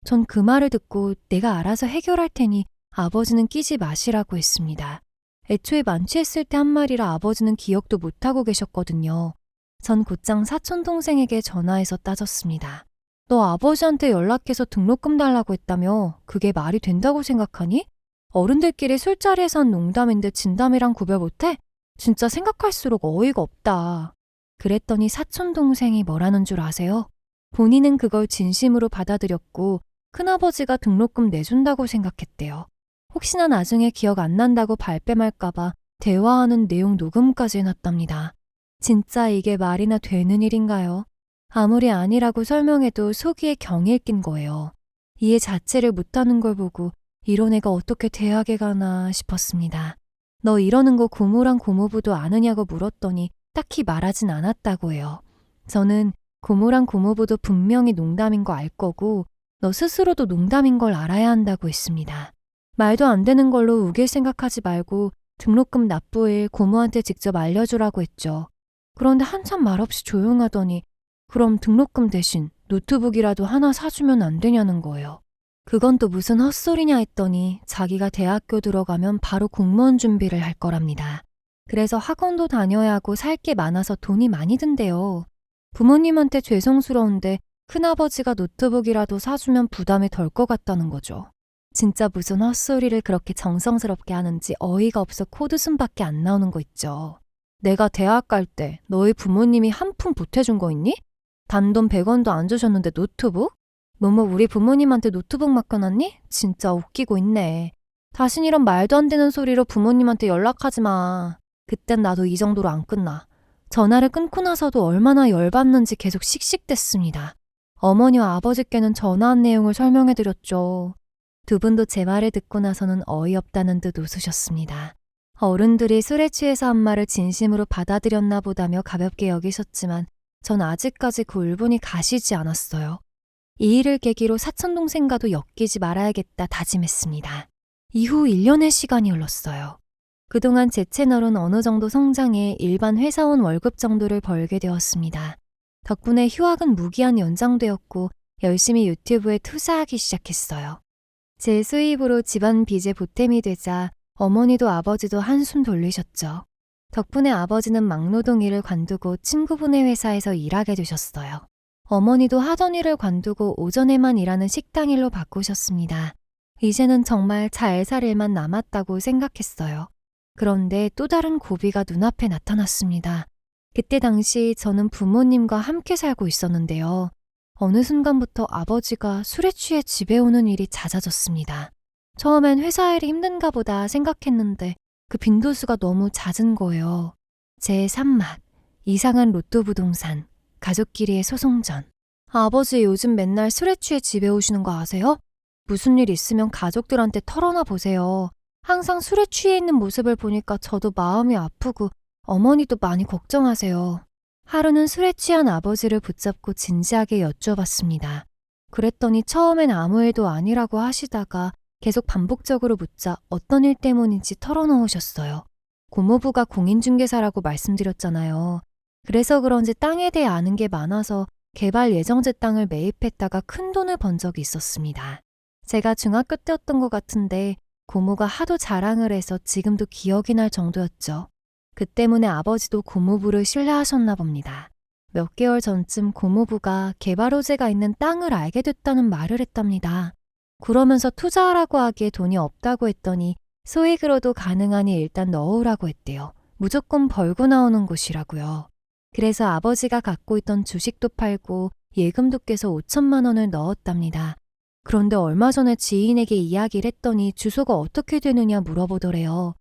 전 그 말을 듣고 내가 알아서 해결할 테니 아버지는 끼지 마시라고 했습니다. 애초에 만취했을 때 한 말이라 아버지는 기억도 못하고 계셨거든요. 전 곧장 사촌동생에게 전화해서 따졌습니다. 너 아버지한테 연락해서 등록금 달라고 했다며? 그게 말이 된다고 생각하니? 어른들끼리 술자리에서 한 농담인데 진담이랑 구별 못해? 진짜 생각할수록 어이가 없다. 그랬더니 사촌동생이 뭐라는 줄 아세요? 본인은 그걸 진심으로 받아들였고 큰아버지가 등록금 내준다고 생각했대요. 혹시나 나중에 기억 안 난다고 발뺌할까봐 대화하는 내용 녹음까지 해놨답니다. 진짜 이게 말이나 되는 일인가요? 아무리 아니라고 설명해도 속이에 경이 낀 거예요. 이해 자체를 못하는 걸 보고 이런 애가 어떻게 대학에 가나 싶었습니다. 너 이러는 거 고모랑 고모부도 아느냐고 물었더니 딱히 말하진 않았다고 해요. 저는 고모랑 고모부도 분명히 농담인 거 알 거고 너 스스로도 농담인 걸 알아야 한다고 했습니다. 말도 안 되는 걸로 우길 생각하지 말고 등록금 납부일 고모한테 직접 알려주라고 했죠. 그런데 한참 말없이 조용하더니 그럼 등록금 대신 노트북이라도 하나 사주면 안 되냐는 거예요. 그건 또 무슨 헛소리냐 했더니 자기가 대학교 들어가면 바로 공무원 준비를 할 거랍니다. 그래서 학원도 다녀야 하고 살 게 많아서 돈이 많이 든대요. 부모님한테 죄송스러운데 큰아버지가 노트북이라도 사주면 부담이 덜 것 같다는 거죠. 진짜 무슨 헛소리를 그렇게 정성스럽게 하는지 어이가 없어 코드숨밖에 안 나오는 거 있죠. 내가 대학 갈 때 너희 부모님이 한 푼 보태준 거 있니? 단돈 100원도 안 주셨는데 노트북? 뭐뭐 우리 부모님한테 노트북 맡겨놨니? 진짜 웃기고 있네. 다신 이런 말도 안 되는 소리로 부모님한테 연락하지 마. 그땐 나도 이 정도로 안 끝나. 전화를 끊고 나서도 얼마나 열받는지 계속 씩씩댔습니다. 어머니와 아버지께는 전화한 내용을 설명해드렸죠. 두 분도 제 말을 듣고 나서는 어이없다는 듯 웃으셨습니다. 어른들이 술에 취해서 한 말을 진심으로 받아들였나 보다며 가볍게 여기셨지만 전 아직까지 그 울분이 가시지 않았어요. 이 일을 계기로 사촌동생과도 엮이지 말아야겠다 다짐했습니다. 이후 1년의 시간이 흘렀어요. 그동안 제 채널은 어느 정도 성장해 일반 회사원 월급 정도를 벌게 되었습니다. 덕분에 휴학은 무기한 연장되었고 열심히 유튜브에 투자하기 시작했어요. 제 수입으로 집안 빚에 보탬이 되자 어머니도 아버지도 한숨 돌리셨죠. 덕분에 아버지는 막노동 일을 관두고 친구분의 회사에서 일하게 되셨어요. 어머니도 하던 일을 관두고 오전에만 일하는 식당 일로 바꾸셨습니다. 이제는 정말 잘 살 일만 남았다고 생각했어요. 그런데 또 다른 고비가 눈앞에 나타났습니다. 그때 당시 저는 부모님과 함께 살고 있었는데요. 어느 순간부터 아버지가 술에 취해 집에 오는 일이 잦아졌습니다. 처음엔 회사 일이 힘든가 보다 생각했는데 그 빈도수가 너무 잦은 거예요. 제 산막, 이상한 로또 부동산, 가족끼리의 소송전. 아버지 요즘 맨날 술에 취해 집에 오시는 거 아세요? 무슨 일 있으면 가족들한테 털어놔 보세요. 항상 술에 취해 있는 모습을 보니까 저도 마음이 아프고 어머니도 많이 걱정하세요. 하루는 술에 취한 아버지를 붙잡고 진지하게 여쭤봤습니다. 그랬더니 처음엔 아무 일도 아니라고 하시다가 계속 반복적으로 묻자 어떤 일 때문인지 털어놓으셨어요. 고모부가 공인중개사라고 말씀드렸잖아요. 그래서 그런지 땅에 대해 아는 게 많아서 개발 예정지 땅을 매입했다가 큰 돈을 번 적이 있었습니다. 제가 중학교 때였던 것 같은데 고모가 하도 자랑을 해서 지금도 기억이 날 정도였죠. 그 때문에 아버지도 고모부를 신뢰하셨나 봅니다. 몇 개월 전쯤 고모부가 개발 호재가 있는 땅을 알게 됐다는 말을 했답니다. 그러면서 투자하라고 하기에 돈이 없다고 했더니 소액으로도 가능하니 일단 넣으라고 했대요. 무조건 벌고 나오는 곳이라고요. 그래서 아버지가 갖고 있던 주식도 팔고 예금도 깨서 5천만 원을 넣었답니다. 그런데 얼마 전에 지인에게 이야기를 했더니 주소가 어떻게 되느냐 물어보더래요.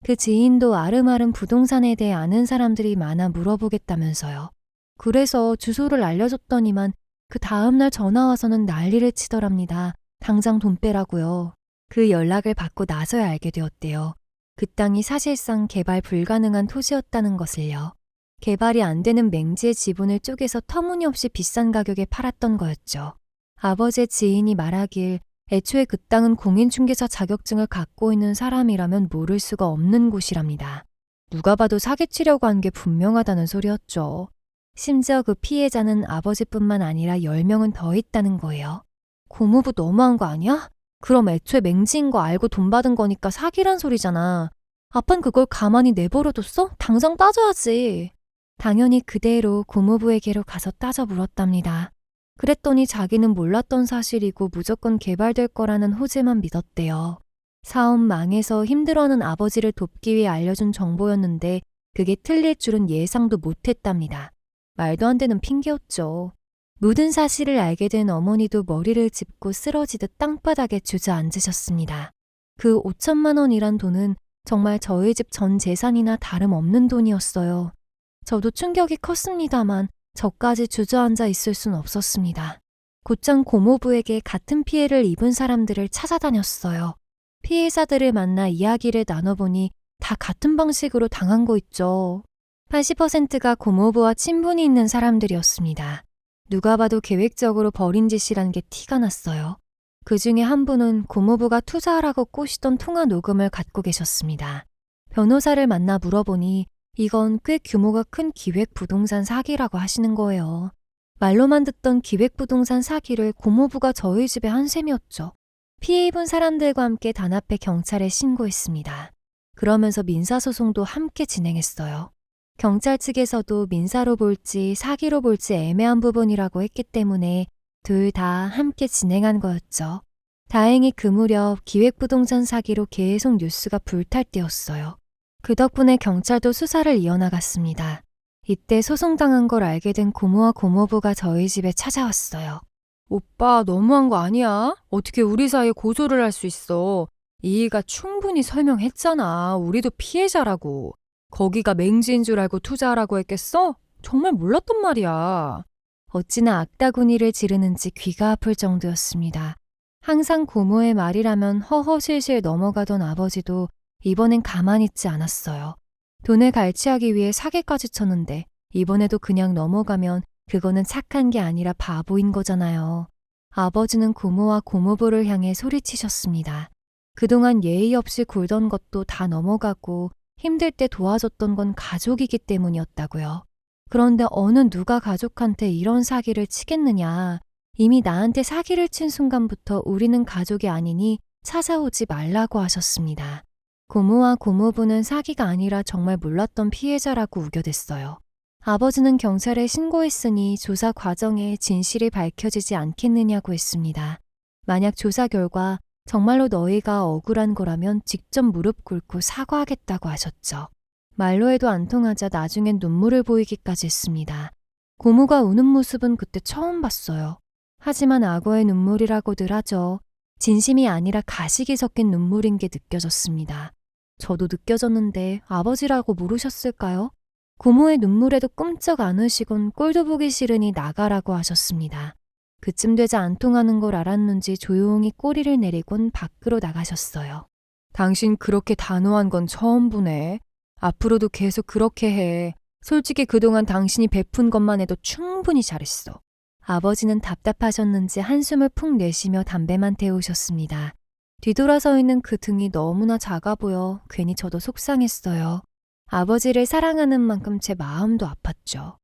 그 지인도 아름아름 부동산에 대해 아는 사람들이 많아 물어보겠다면서요. 그래서 주소를 알려줬더니만 그 다음날 전화와서는 난리를 치더랍니다. 당장 돈 빼라고요. 그 연락을 받고 나서야 알게 되었대요. 그 땅이 사실상 개발 불가능한 토지였다는 것을요. 개발이 안 되는 맹지의 지분을 쪼개서 터무니없이 비싼 가격에 팔았던 거였죠. 아버지의 지인이 말하길 애초에 그 땅은 공인중개사 자격증을 갖고 있는 사람이라면 모를 수가 없는 곳이랍니다. 누가 봐도 사기치려고 한 게 분명하다는 소리였죠. 심지어 그 피해자는 아버지뿐만 아니라 10명은 더 있다는 거예요. 고모부 너무한 거 아니야? 그럼 애초에 맹지인 거 알고 돈 받은 거니까 사기란 소리잖아. 아빤 그걸 가만히 내버려뒀어? 당장 따져야지. 당연히 그대로 고모부에게로 가서 따져 물었답니다. 그랬더니 자기는 몰랐던 사실이고 무조건 개발될 거라는 호재만 믿었대요. 사업 망해서 힘들어하는 아버지를 돕기 위해 알려준 정보였는데 그게 틀릴 줄은 예상도 못했답니다. 말도 안 되는 핑계였죠. 모든 사실을 알게 된 어머니도 머리를 짚고 쓰러지듯 땅바닥에 주저앉으셨습니다. 그 5천만 원이란 돈은 정말 저희 집 전 재산이나 다름없는 돈이었어요. 저도 충격이 컸습니다만 저까지 주저앉아 있을 순 없었습니다. 곧장 고모부에게 같은 피해를 입은 사람들을 찾아다녔어요. 피해자들을 만나 이야기를 나눠보니 다 같은 방식으로 당한 거 있죠. 80%가 고모부와 친분이 있는 사람들이었습니다. 누가 봐도 계획적으로 벌인 짓이란 게 티가 났어요. 그 중에 한 분은 고모부가 투자하라고 꼬시던 통화 녹음을 갖고 계셨습니다. 변호사를 만나 물어보니 이건 꽤 규모가 큰 기획부동산 사기라고 하시는 거예요. 말로만 듣던 기획부동산 사기를 고모부가 저희 집에 한 셈이었죠. 피해 입은 사람들과 함께 단합해 경찰에 신고했습니다. 그러면서 민사소송도 함께 진행했어요. 경찰 측에서도 민사로 볼지 사기로 볼지 애매한 부분이라고 했기 때문에 둘 다 함께 진행한 거였죠. 다행히 그 무렵 기획부동산 사기로 계속 뉴스가 불탈 때였어요. 그 덕분에 경찰도 수사를 이어나갔습니다. 이때 소송당한 걸 알게 된 고모와 고모부가 저희 집에 찾아왔어요. 오빠 너무한 거 아니야? 어떻게 우리 사이에 고소를 할 수 있어? 이희가 충분히 설명했잖아. 우리도 피해자라고. 거기가 맹지인 줄 알고 투자하라고 했겠어? 정말 몰랐단 말이야. 어찌나 악다구니를 지르는지 귀가 아플 정도였습니다. 항상 고모의 말이라면 허허실실 넘어가던 아버지도 이번엔 가만히 있지 않았어요. 돈을 갈취하기 위해 사기까지 쳤는데 이번에도 그냥 넘어가면 그거는 착한 게 아니라 바보인 거잖아요. 아버지는 고모와 고모부를 향해 소리치셨습니다. 그동안 예의 없이 굴던 것도 다 넘어가고 힘들 때 도와줬던 건 가족이기 때문이었다고요. 그런데 어느 누가 가족한테 이런 사기를 치겠느냐. 이미 나한테 사기를 친 순간부터 우리는 가족이 아니니 찾아오지 말라고 하셨습니다. 고모와 고모부는 사기가 아니라 정말 몰랐던 피해자라고 우겨댔어요. 아버지는 경찰에 신고했으니 조사 과정에 진실이 밝혀지지 않겠느냐고 했습니다. 만약 조사 결과 정말로 너희가 억울한 거라면 직접 무릎 꿇고 사과하겠다고 하셨죠. 말로 해도 안 통하자 나중엔 눈물을 보이기까지 했습니다. 고모가 우는 모습은 그때 처음 봤어요. 하지만 악어의 눈물이라고들 하죠. 진심이 아니라 가식이 섞인 눈물인 게 느껴졌습니다. 저도 느껴졌는데 아버지라고 모르셨을까요? 고모의 눈물에도 꼼짝 않으시곤 꼴도 보기 싫으니 나가라고 하셨습니다. 그쯤 되자 안 통하는 걸 알았는지 조용히 꼬리를 내리곤 밖으로 나가셨어요. 당신 그렇게 단호한 건 처음 보네. 앞으로도 계속 그렇게 해. 솔직히 그동안 당신이 베푼 것만 해도 충분히 잘했어. 아버지는 답답하셨는지 한숨을 푹 내쉬며 담배만 태우셨습니다. 뒤돌아서 있는 그 등이 너무나 작아 보여 괜히 저도 속상했어요. 아버지를 사랑하는 만큼 제 마음도 아팠죠.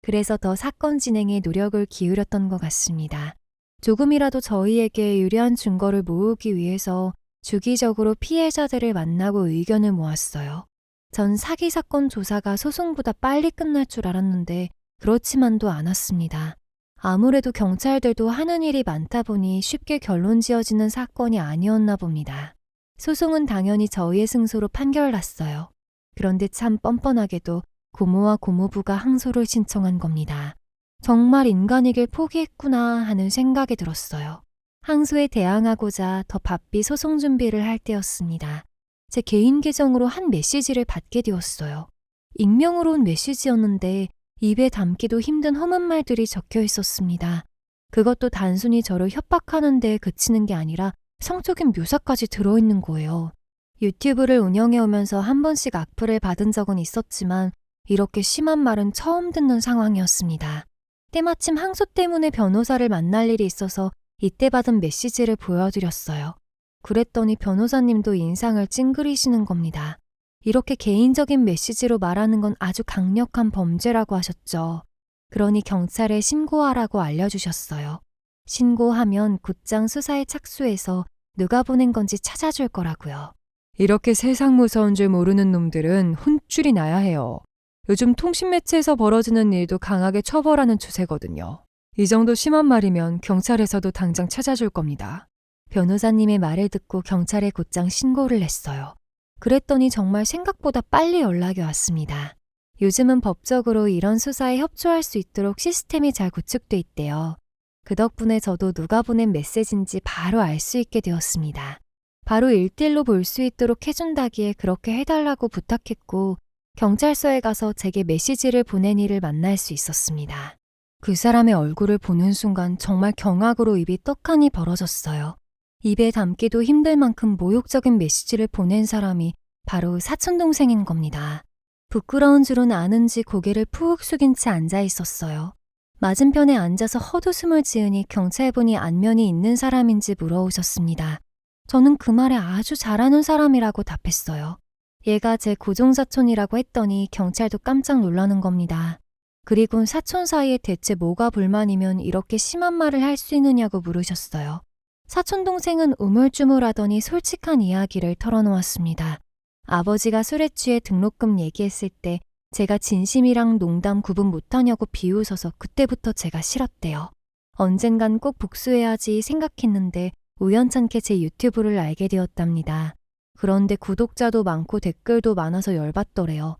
그래서 더 사건 진행에 노력을 기울였던 것 같습니다. 조금이라도 저희에게 유리한 증거를 모으기 위해서 주기적으로 피해자들을 만나고 의견을 모았어요. 전 사기 사건 조사가 소송보다 빨리 끝날 줄 알았는데 그렇지만도 않았습니다. 아무래도 경찰들도 하는 일이 많다 보니 쉽게 결론 지어지는 사건이 아니었나 봅니다. 소송은 당연히 저희의 승소로 판결났어요. 그런데 참 뻔뻔하게도 고모와 고모부가 항소를 신청한 겁니다. 정말 인간이길 포기했구나 하는 생각이 들었어요. 항소에 대항하고자 더 바삐 소송 준비를 할 때였습니다. 제 개인 계정으로 한 메시지를 받게 되었어요. 익명으로 온 메시지였는데 입에 담기도 힘든 험한 말들이 적혀 있었습니다. 그것도 단순히 저를 협박하는 데 그치는 게 아니라 성적인 묘사까지 들어있는 거예요. 유튜브를 운영해오면서 한 번씩 악플을 받은 적은 있었지만 이렇게 심한 말은 처음 듣는 상황이었습니다. 때마침 항소 때문에 변호사를 만날 일이 있어서 이때 받은 메시지를 보여드렸어요. 그랬더니 변호사님도 인상을 찡그리시는 겁니다. 이렇게 개인적인 메시지로 말하는 건 아주 강력한 범죄라고 하셨죠. 그러니 경찰에 신고하라고 알려주셨어요. 신고하면 곧장 수사에 착수해서 누가 보낸 건지 찾아줄 거라고요. 이렇게 세상 무서운 줄 모르는 놈들은 혼쭐이 나야 해요. 요즘 통신매체에서 벌어지는 일도 강하게 처벌하는 추세거든요. 이 정도 심한 말이면 경찰에서도 당장 찾아줄 겁니다. 변호사님의 말을 듣고 경찰에 곧장 신고를 했어요. 그랬더니 정말 생각보다 빨리 연락이 왔습니다. 요즘은 법적으로 이런 수사에 협조할 수 있도록 시스템이 잘 구축돼 있대요. 그 덕분에 저도 누가 보낸 메시지인지 바로 알 수 있게 되었습니다. 바로 1대1로 볼 수 있도록 해준다기에 그렇게 해달라고 부탁했고 경찰서에 가서 제게 메시지를 보낸 이를 만날 수 있었습니다. 그 사람의 얼굴을 보는 순간 정말 경악으로 입이 떡하니 벌어졌어요. 입에 담기도 힘들 만큼 모욕적인 메시지를 보낸 사람이 바로 사촌동생인 겁니다. 부끄러운 줄은 아는지 고개를 푹 숙인 채 앉아 있었어요. 맞은편에 앉아서 헛웃음을 지으니 경찰분이 안면이 있는 사람인지 물어오셨습니다. 저는 그 말에 아주 잘하는 사람이라고 답했어요. 얘가 제 고종사촌이라고 했더니 경찰도 깜짝 놀라는 겁니다. 그리고 사촌 사이에 대체 뭐가 불만이면 이렇게 심한 말을 할 수 있느냐고 물으셨어요. 사촌 동생은 우물쭈물하더니 솔직한 이야기를 털어놓았습니다. 아버지가 술에 취해 등록금 얘기했을 때 제가 진심이랑 농담 구분 못하냐고 비웃어서 그때부터 제가 싫었대요. 언젠간 꼭 복수해야지 생각했는데 우연찮게 제 유튜브를 알게 되었답니다. 그런데 구독자도 많고 댓글도 많아서 열받더래요.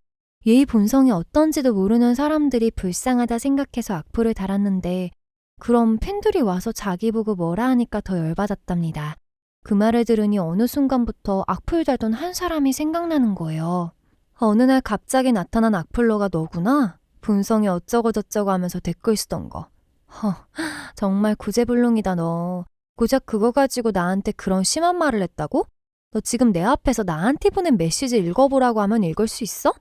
예의 본성이 어떤지도 모르는 사람들이 불쌍하다 생각해서 악플을 달았는데 그럼 팬들이 와서 자기 보고 뭐라 하니까 더 열받았답니다. 그 말을 들으니 어느 순간부터 악플 달던 한 사람이 생각나는 거예요. 어느 날 갑자기 나타난 악플러가 너구나? 본성이 어쩌고저쩌고 하면서 댓글 쓰던 거. 정말 구제불능이다 너. 고작 그거 가지고 나한테 그런 심한 말을 했다고? 너 지금 내 앞에서 나한테 보낸 메시지 읽어보라고 하면 읽을 수 있어?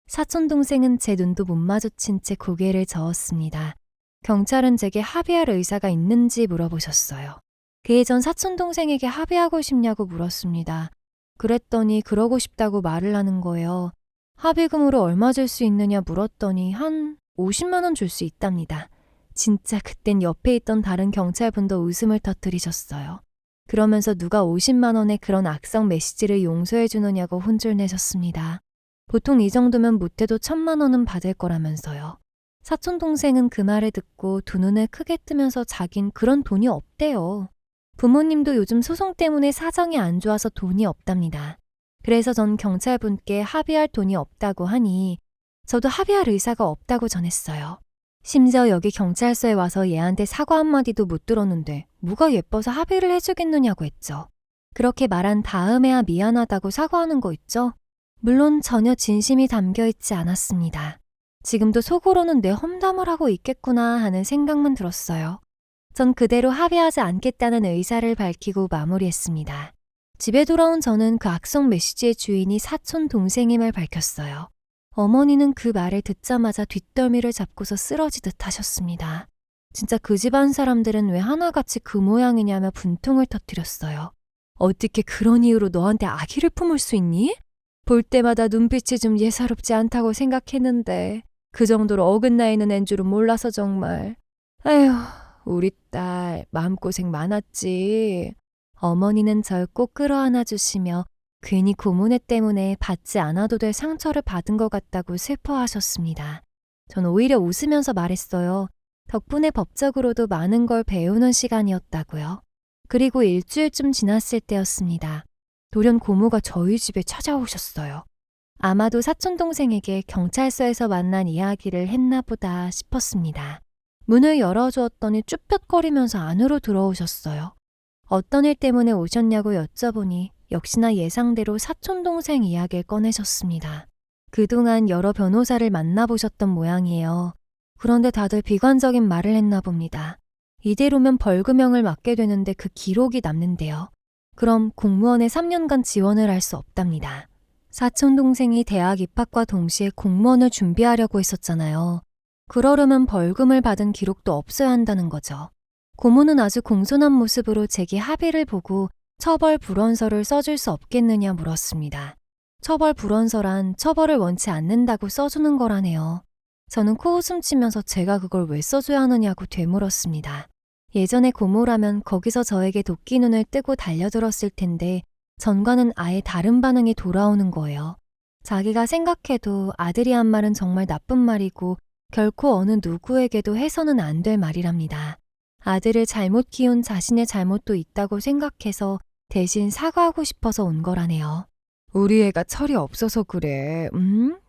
사촌동생은 제 눈도 못 마주친 채 고개를 저었습니다. 경찰은 제게 합의할 의사가 있는지 물어보셨어요. 그에 전 사촌동생에게 합의하고 싶냐고 물었습니다. 그랬더니 그러고 싶다고 말을 하는 거예요. 합의금으로 얼마 줄 수 있느냐 물었더니 한 50만 원 줄 수 있답니다. 진짜 그땐 옆에 있던 다른 경찰분도 웃음을 터뜨리셨어요. 그러면서 누가 50만 원에 그런 악성 메시지를 용서해 주느냐고 혼쭐 내셨습니다. 보통 이 정도면 못해도 1,000만 원은 받을 거라면서요. 사촌동생은 그 말을 듣고 두 눈을 크게 뜨면서 자긴 그런 돈이 없대요. 부모님도 요즘 소송 때문에 사정이 안 좋아서 돈이 없답니다. 그래서 전 경찰분께 합의할 돈이 없다고 하니 저도 합의할 의사가 없다고 전했어요. 심지어 여기 경찰서에 와서 얘한테 사과 한마디도 못 들었는데 뭐가 예뻐서 합의를 해주겠느냐고 했죠. 그렇게 말한 다음에야 미안하다고 사과하는 거 있죠? 물론 전혀 진심이 담겨있지 않았습니다. 지금도 속으로는 내 험담을 하고 있겠구나 하는 생각만 들었어요. 전 그대로 합의하지 않겠다는 의사를 밝히고 마무리했습니다. 집에 돌아온 저는 그 악성 메시지의 주인이 사촌 동생임을 밝혔어요. 어머니는 그 말을 듣자마자 뒷덜미를 잡고서 쓰러지듯 하셨습니다. 진짜 그 집안 사람들은 왜 하나같이 그 모양이냐며 분통을 터뜨렸어요. 어떻게 그런 이유로 너한테 아기를 품을 수 있니? 볼 때마다 눈빛이 좀 예사롭지 않다고 생각했는데 그 정도로 어긋나 있는 앤 줄은 몰라서 정말. 에휴, 우리 딸 마음고생 많았지. 어머니는 절 꼭 끌어안아 주시며 괜히 고문애 때문에 받지 않아도 될 상처를 받은 것 같다고 슬퍼하셨습니다. 전 오히려 웃으면서 말했어요. 덕분에 법적으로도 많은 걸 배우는 시간이었다고요. 그리고 일주일쯤 지났을 때였습니다. 돌연 고모가 저희 집에 찾아오셨어요. 아마도 사촌동생에게 경찰서에서 만난 이야기를 했나 보다 싶었습니다. 문을 열어주었더니 쭈뼛거리면서 안으로 들어오셨어요. 어떤 일 때문에 오셨냐고 여쭤보니 역시나 예상대로 사촌동생 이야기를 꺼내셨습니다. 그동안 여러 변호사를 만나보셨던 모양이에요. 그런데 다들 비관적인 말을 했나 봅니다. 이대로면 벌금형을 맞게 되는데 그 기록이 남는데요. 그럼 공무원에 3년간 지원을 할 수 없답니다. 사촌동생이 대학 입학과 동시에 공무원을 준비하려고 했었잖아요. 그러려면 벌금을 받은 기록도 없어야 한다는 거죠. 고모는 아주 공손한 모습으로 제게 합의를 보고 처벌 불원서를 써줄 수 없겠느냐 물었습니다. 처벌 불원서란 처벌을 원치 않는다고 써주는 거라네요. 저는 코웃음 치면서 제가 그걸 왜 써줘야 하느냐고 되물었습니다. 예전에 고모라면 거기서 저에게 도끼 눈을 뜨고 달려들었을 텐데 전과는 아예 다른 반응이 돌아오는 거예요. 자기가 생각해도 아들이 한 말은 정말 나쁜 말이고 결코 어느 누구에게도 해서는 안 될 말이랍니다. 아들을 잘못 키운 자신의 잘못도 있다고 생각해서 대신 사과하고 싶어서 온 거라네요. 우리 애가 철이 없어서 그래.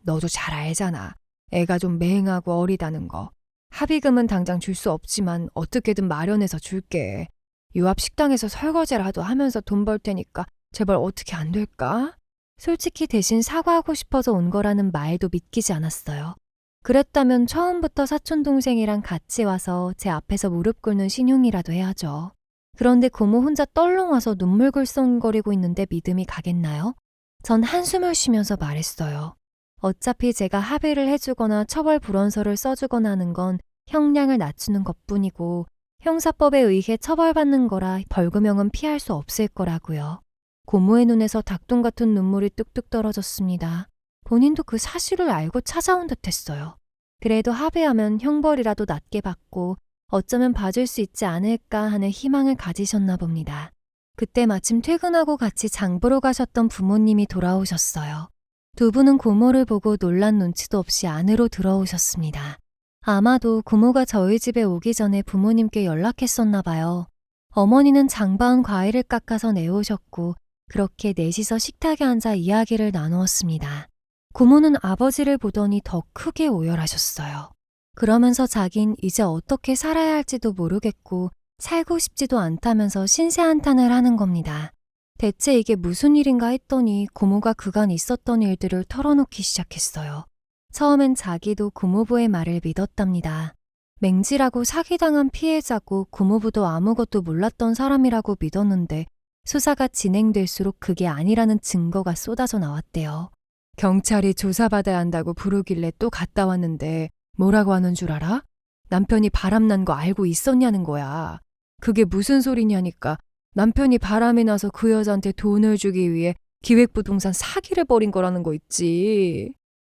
너도 잘 알잖아. 애가 좀 맹하고 어리다는 거. 합의금은 당장 줄 수 없지만 어떻게든 마련해서 줄게. 유압 식당에서 설거지라도 하면서 돈 벌 테니까 제발 어떻게 안 될까? 솔직히 대신 사과하고 싶어서 온 거라는 말도 믿기지 않았어요. 그랬다면 처음부터 사촌동생이랑 같이 와서 제 앞에서 무릎 꿇는 신용이라도 해야죠. 그런데 고모 혼자 떨렁 와서 눈물 글썽거리고 있는데 믿음이 가겠나요? 전 한숨을 쉬면서 말했어요. 어차피 제가 합의를 해주거나 처벌 불원서를 써주거나 하는 건 형량을 낮추는 것뿐이고 형사법에 의해 처벌받는 거라 벌금형은 피할 수 없을 거라고요. 고모의 눈에서 닭똥 같은 눈물이 뚝뚝 떨어졌습니다. 본인도 그 사실을 알고 찾아온 듯 했어요. 그래도 합의하면 형벌이라도 낮게 받고 어쩌면 봐줄 수 있지 않을까 하는 희망을 가지셨나 봅니다. 그때 마침 퇴근하고 같이 장 보러 가셨던 부모님이 돌아오셨어요. 두 분은 고모를 보고 놀란 눈치도 없이 안으로 들어오셨습니다. 아마도 고모가 저희 집에 오기 전에 부모님께 연락했었나 봐요. 어머니는 장바온 과일을 깎아서 내오셨고 그렇게 넷이서 식탁에 앉아 이야기를 나누었습니다. 고모는 아버지를 보더니 더 크게 오열하셨어요. 그러면서 자긴 이제 어떻게 살아야 할지도 모르겠고 살고 싶지도 않다면서 신세한탄을 하는 겁니다. 대체 이게 무슨 일인가 했더니 고모가 그간 있었던 일들을 털어놓기 시작했어요. 처음엔 자기도 고모부의 말을 믿었답니다. 맹지라고 사기당한 피해자고 고모부도 아무것도 몰랐던 사람이라고 믿었는데 수사가 진행될수록 그게 아니라는 증거가 쏟아져 나왔대요. 경찰이 조사받아야 한다고 부르길래 또 갔다 왔는데 뭐라고 하는 줄 알아? 남편이 바람난 거 알고 있었냐는 거야. 그게 무슨 소리냐니까 남편이 바람이 나서 그 여자한테 돈을 주기 위해 기획부동산 사기를 벌인 거라는 거 있지.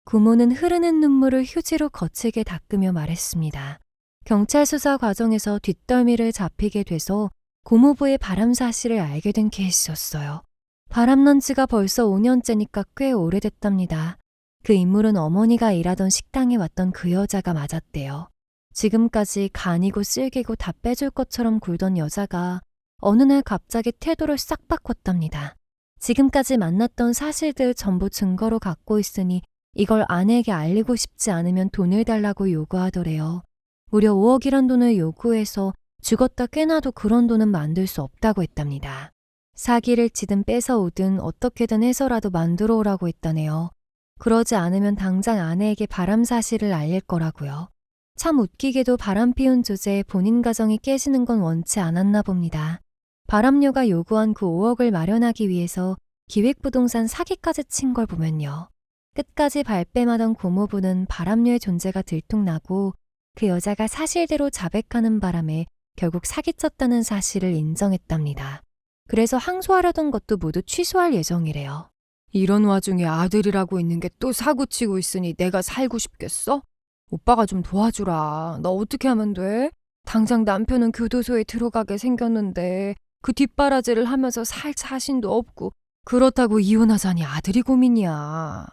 고모는 흐르는 눈물을 휴지로 거칠게 닦으며 말했습니다. 경찰 수사 과정에서 뒷덜미를 잡히게 돼서 고모부의 바람 사실을 알게 된 케이스였어요. 바람난 지가 벌써 5년째니까 꽤 오래됐답니다. 그 인물은 어머니가 일하던 식당에 왔던 그 여자가 맞았대요. 지금까지 간이고 쓸개고 다 빼줄 것처럼 굴던 여자가 어느 날 갑자기 태도를 싹 바꿨답니다. 지금까지 만났던 사실들 전부 증거로 갖고 있으니 이걸 아내에게 알리고 싶지 않으면 돈을 달라고 요구하더래요. 무려 5억이란 돈을 요구해서 죽었다 깨나도 그런 돈은 만들 수 없다고 했답니다. 사기를 치든 뺏어오든 어떻게든 해서라도 만들어 오라고 했다네요. 그러지 않으면 당장 아내에게 바람 사실을 알릴 거라고요. 참 웃기게도 바람 피운 주제에 본인 가정이 깨지는 건 원치 않았나 봅니다. 바람녀가 요구한 그 5억을 마련하기 위해서 기획부동산 사기까지 친 걸 보면요. 끝까지 발뺌하던 고모부는 바람녀의 존재가 들통나고 그 여자가 사실대로 자백하는 바람에 결국 사기쳤다는 사실을 인정했답니다. 그래서 항소하려던 것도 모두 취소할 예정이래요. 이런 와중에 아들이라고 있는 게 또 사고치고 있으니 내가 살고 싶겠어? 오빠가 좀 도와주라. 너 어떻게 하면 돼? 당장 남편은 교도소에 들어가게 생겼는데 그 뒷바라지를 하면서 살 자신도 없고 그렇다고 이혼하자니 아들이 고민이야.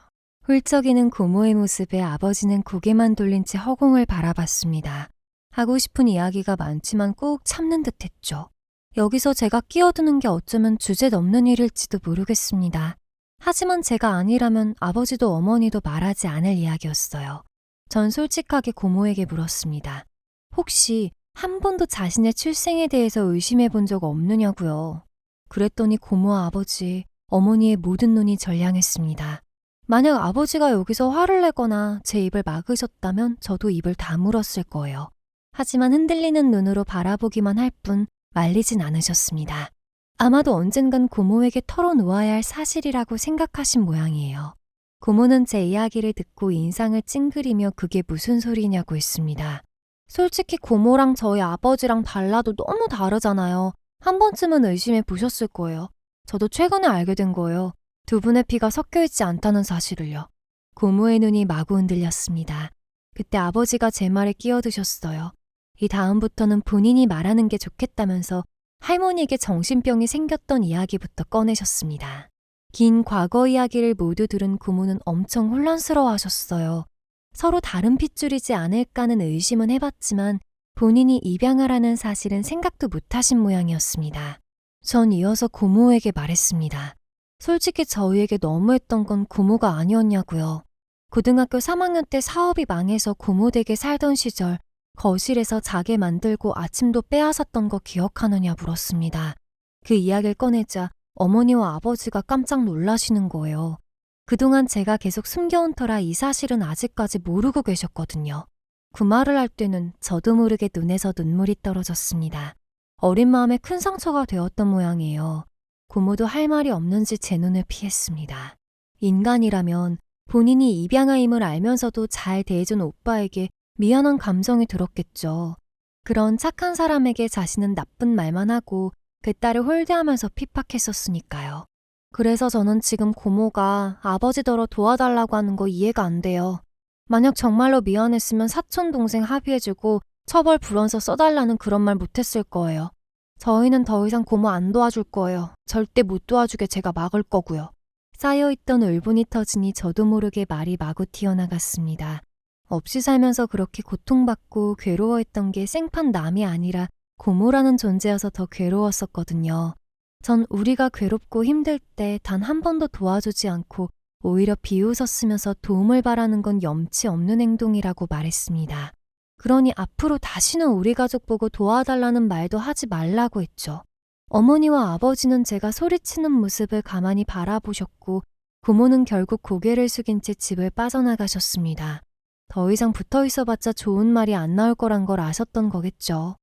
훌쩍이는 고모의 모습에 아버지는 고개만 돌린 채 허공을 바라봤습니다. 하고 싶은 이야기가 많지만 꾹 참는 듯했죠. 여기서 제가 끼어드는 게 어쩌면 주제넘는 일일지도 모르겠습니다. 하지만 제가 아니라면 아버지도 어머니도 말하지 않을 이야기였어요. 전 솔직하게 고모에게 물었습니다. 혹시 한 번도 자신의 출생에 대해서 의심해 본 적 없느냐고요. 그랬더니 고모와 아버지, 어머니의 모든 눈이 절량했습니다. 만약 아버지가 여기서 화를 내거나 제 입을 막으셨다면 저도 입을 다물었을 거예요. 하지만 흔들리는 눈으로 바라보기만 할 뿐 말리진 않으셨습니다. 아마도 언젠간 고모에게 털어놓아야 할 사실이라고 생각하신 모양이에요. 고모는 제 이야기를 듣고 인상을 찡그리며 그게 무슨 소리냐고 했습니다. 솔직히 고모랑 저희 아버지랑 달라도 너무 다르잖아요. 한 번쯤은 의심해 보셨을 거예요. 저도 최근에 알게 된 거예요. 두 분의 피가 섞여 있지 않다는 사실을요. 고모의 눈이 마구 흔들렸습니다. 그때 아버지가 제 말에 끼어드셨어요. 이 다음부터는 본인이 말하는 게 좋겠다면서 할머니에게 정신병이 생겼던 이야기부터 꺼내셨습니다. 긴 과거 이야기를 모두 들은 고모는 엄청 혼란스러워하셨어요. 서로 다른 핏줄이지 않을까는 의심은 해봤지만 본인이 입양하라는 사실은 생각도 못하신 모양이었습니다. 전 이어서 고모에게 말했습니다. 솔직히 저희에게 너무했던 건 고모가 아니었냐고요. 고등학교 3학년 때 사업이 망해서 고모 댁에 살던 시절 거실에서 자게 만들고 아침도 빼앗았던 거 기억하느냐 물었습니다. 그 이야기를 꺼내자 어머니와 아버지가 깜짝 놀라시는 거예요. 그동안 제가 계속 숨겨온 터라 이 사실은 아직까지 모르고 계셨거든요. 그 말을 할 때는 저도 모르게 눈에서 눈물이 떨어졌습니다. 어린 마음에 큰 상처가 되었던 모양이에요. 고모도 할 말이 없는지 제 눈을 피했습니다. 인간이라면 본인이 입양아임을 알면서도 잘 대해준 오빠에게 미안한 감정이 들었겠죠. 그런 착한 사람에게 자신은 나쁜 말만 하고 그 딸을 홀대하면서 핍박했었으니까요. 그래서 저는 지금 고모가 아버지더러 도와달라고 하는 거 이해가 안 돼요. 만약 정말로 미안했으면 사촌 동생 합의해주고 처벌 불원서 써달라는 그런 말 못했을 거예요. 저희는 더 이상 고모 안 도와줄 거예요. 절대 못 도와주게 제가 막을 거고요. 쌓여있던 울분이 터지니 저도 모르게 말이 마구 튀어나갔습니다. 없이 살면서 그렇게 고통받고 괴로워했던 게 생판 남이 아니라 고모라는 존재여서 더 괴로웠었거든요. 전 우리가 괴롭고 힘들 때 단 한 번도 도와주지 않고 오히려 비웃었으면서 도움을 바라는 건 염치 없는 행동이라고 말했습니다. 그러니 앞으로 다시는 우리 가족 보고 도와달라는 말도 하지 말라고 했죠. 어머니와 아버지는 제가 소리치는 모습을 가만히 바라보셨고 고모는 결국 고개를 숙인 채 집을 빠져나가셨습니다. 더 이상 붙어 있어봤자 좋은 말이 안 나올 거란 걸 아셨던 거겠죠.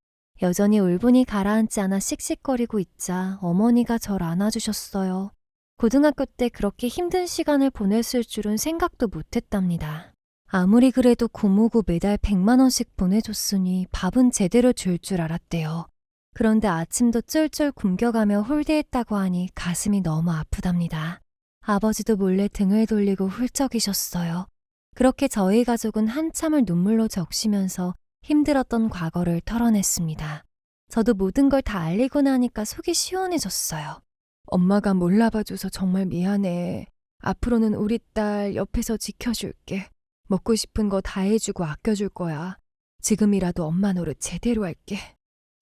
여전히 울분이 가라앉지 않아 씩씩거리고 있자 어머니가 절 안아주셨어요. 고등학교 때 그렇게 힘든 시간을 보냈을 줄은 생각도 못했답니다. 아무리 그래도 고모고 매달 100만 원씩 보내줬으니 밥은 제대로 줄 줄 알았대요. 그런데 아침도 쫄쫄 굶겨가며 홀대했다고 하니 가슴이 너무 아프답니다. 아버지도 몰래 등을 돌리고 훌쩍이셨어요. 그렇게 저희 가족은 한참을 눈물로 적시면서 힘들었던 과거를 털어냈습니다. 저도 모든 걸 다 알리고 나니까 속이 시원해졌어요. 엄마가 몰라봐줘서 정말 미안해. 앞으로는 우리 딸 옆에서 지켜줄게. 먹고 싶은 거 다 해주고 아껴줄 거야. 지금이라도 엄마 노릇 제대로 할게.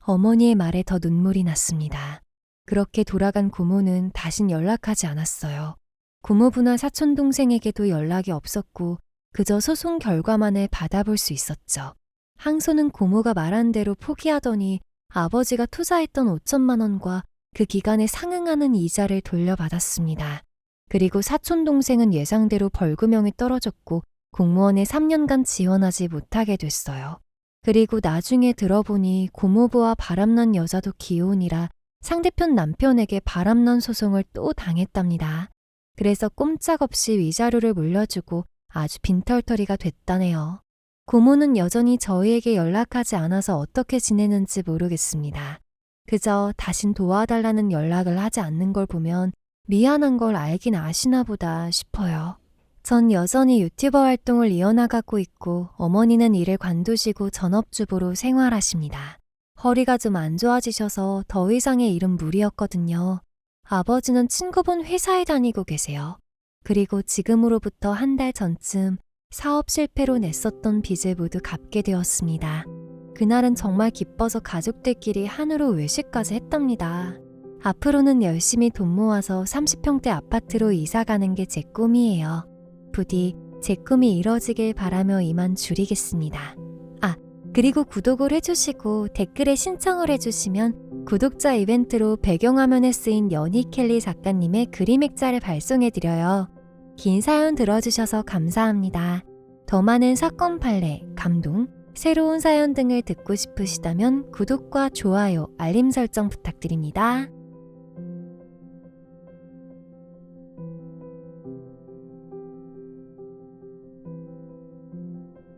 어머니의 말에 더 눈물이 났습니다. 그렇게 돌아간 고모는 다신 연락하지 않았어요. 고모부나 사촌동생에게도 연락이 없었고 그저 소송 결과만을 받아볼 수 있었죠. 항소는 고모가 말한 대로 포기하더니 아버지가 투자했던 5천만 원과 그 기간에 상응하는 이자를 돌려받았습니다. 그리고 사촌동생은 예상대로 벌금형이 떨어졌고 공무원에 3년간 지원하지 못하게 됐어요. 그리고 나중에 들어보니 고모부와 바람난 여자도 기혼이라 상대편 남편에게 바람난 소송을 또 당했답니다. 그래서 꼼짝없이 위자료를 물려주고 아주 빈털터리가 됐다네요. 고모는 여전히 저희에게 연락하지 않아서 어떻게 지내는지 모르겠습니다. 그저 다신 도와달라는 연락을 하지 않는 걸 보면 미안한 걸 알긴 아시나 보다 싶어요. 전 여전히 유튜버 활동을 이어나가고 있고 어머니는 일을 관두시고 전업주부로 생활하십니다. 허리가 좀 안 좋아지셔서 더 이상의 일은 무리였거든요. 아버지는 친구분 회사에 다니고 계세요. 그리고 지금으로부터 한 달 전쯤 사업 실패로 냈었던 빚을 모두 갚게 되었습니다. 그날은 정말 기뻐서 가족들끼리 한우로 외식까지 했답니다. 앞으로는 열심히 돈 모아서 30평대 아파트로 이사가는 게 제 꿈이에요. 부디 제 꿈이 이뤄지길 바라며 이만 줄이겠습니다. 그리고 구독을 해주시고 댓글에 신청을 해주시면 구독자 이벤트로 배경화면에 쓰인 연희 켈리 작가님의 그림 액자를 발송해드려요. 긴 사연 들어주셔서 감사합니다. 더 많은 사건 판례, 감동, 새로운 사연 등을 듣고 싶으시다면 구독과 좋아요, 알림 설정 부탁드립니다.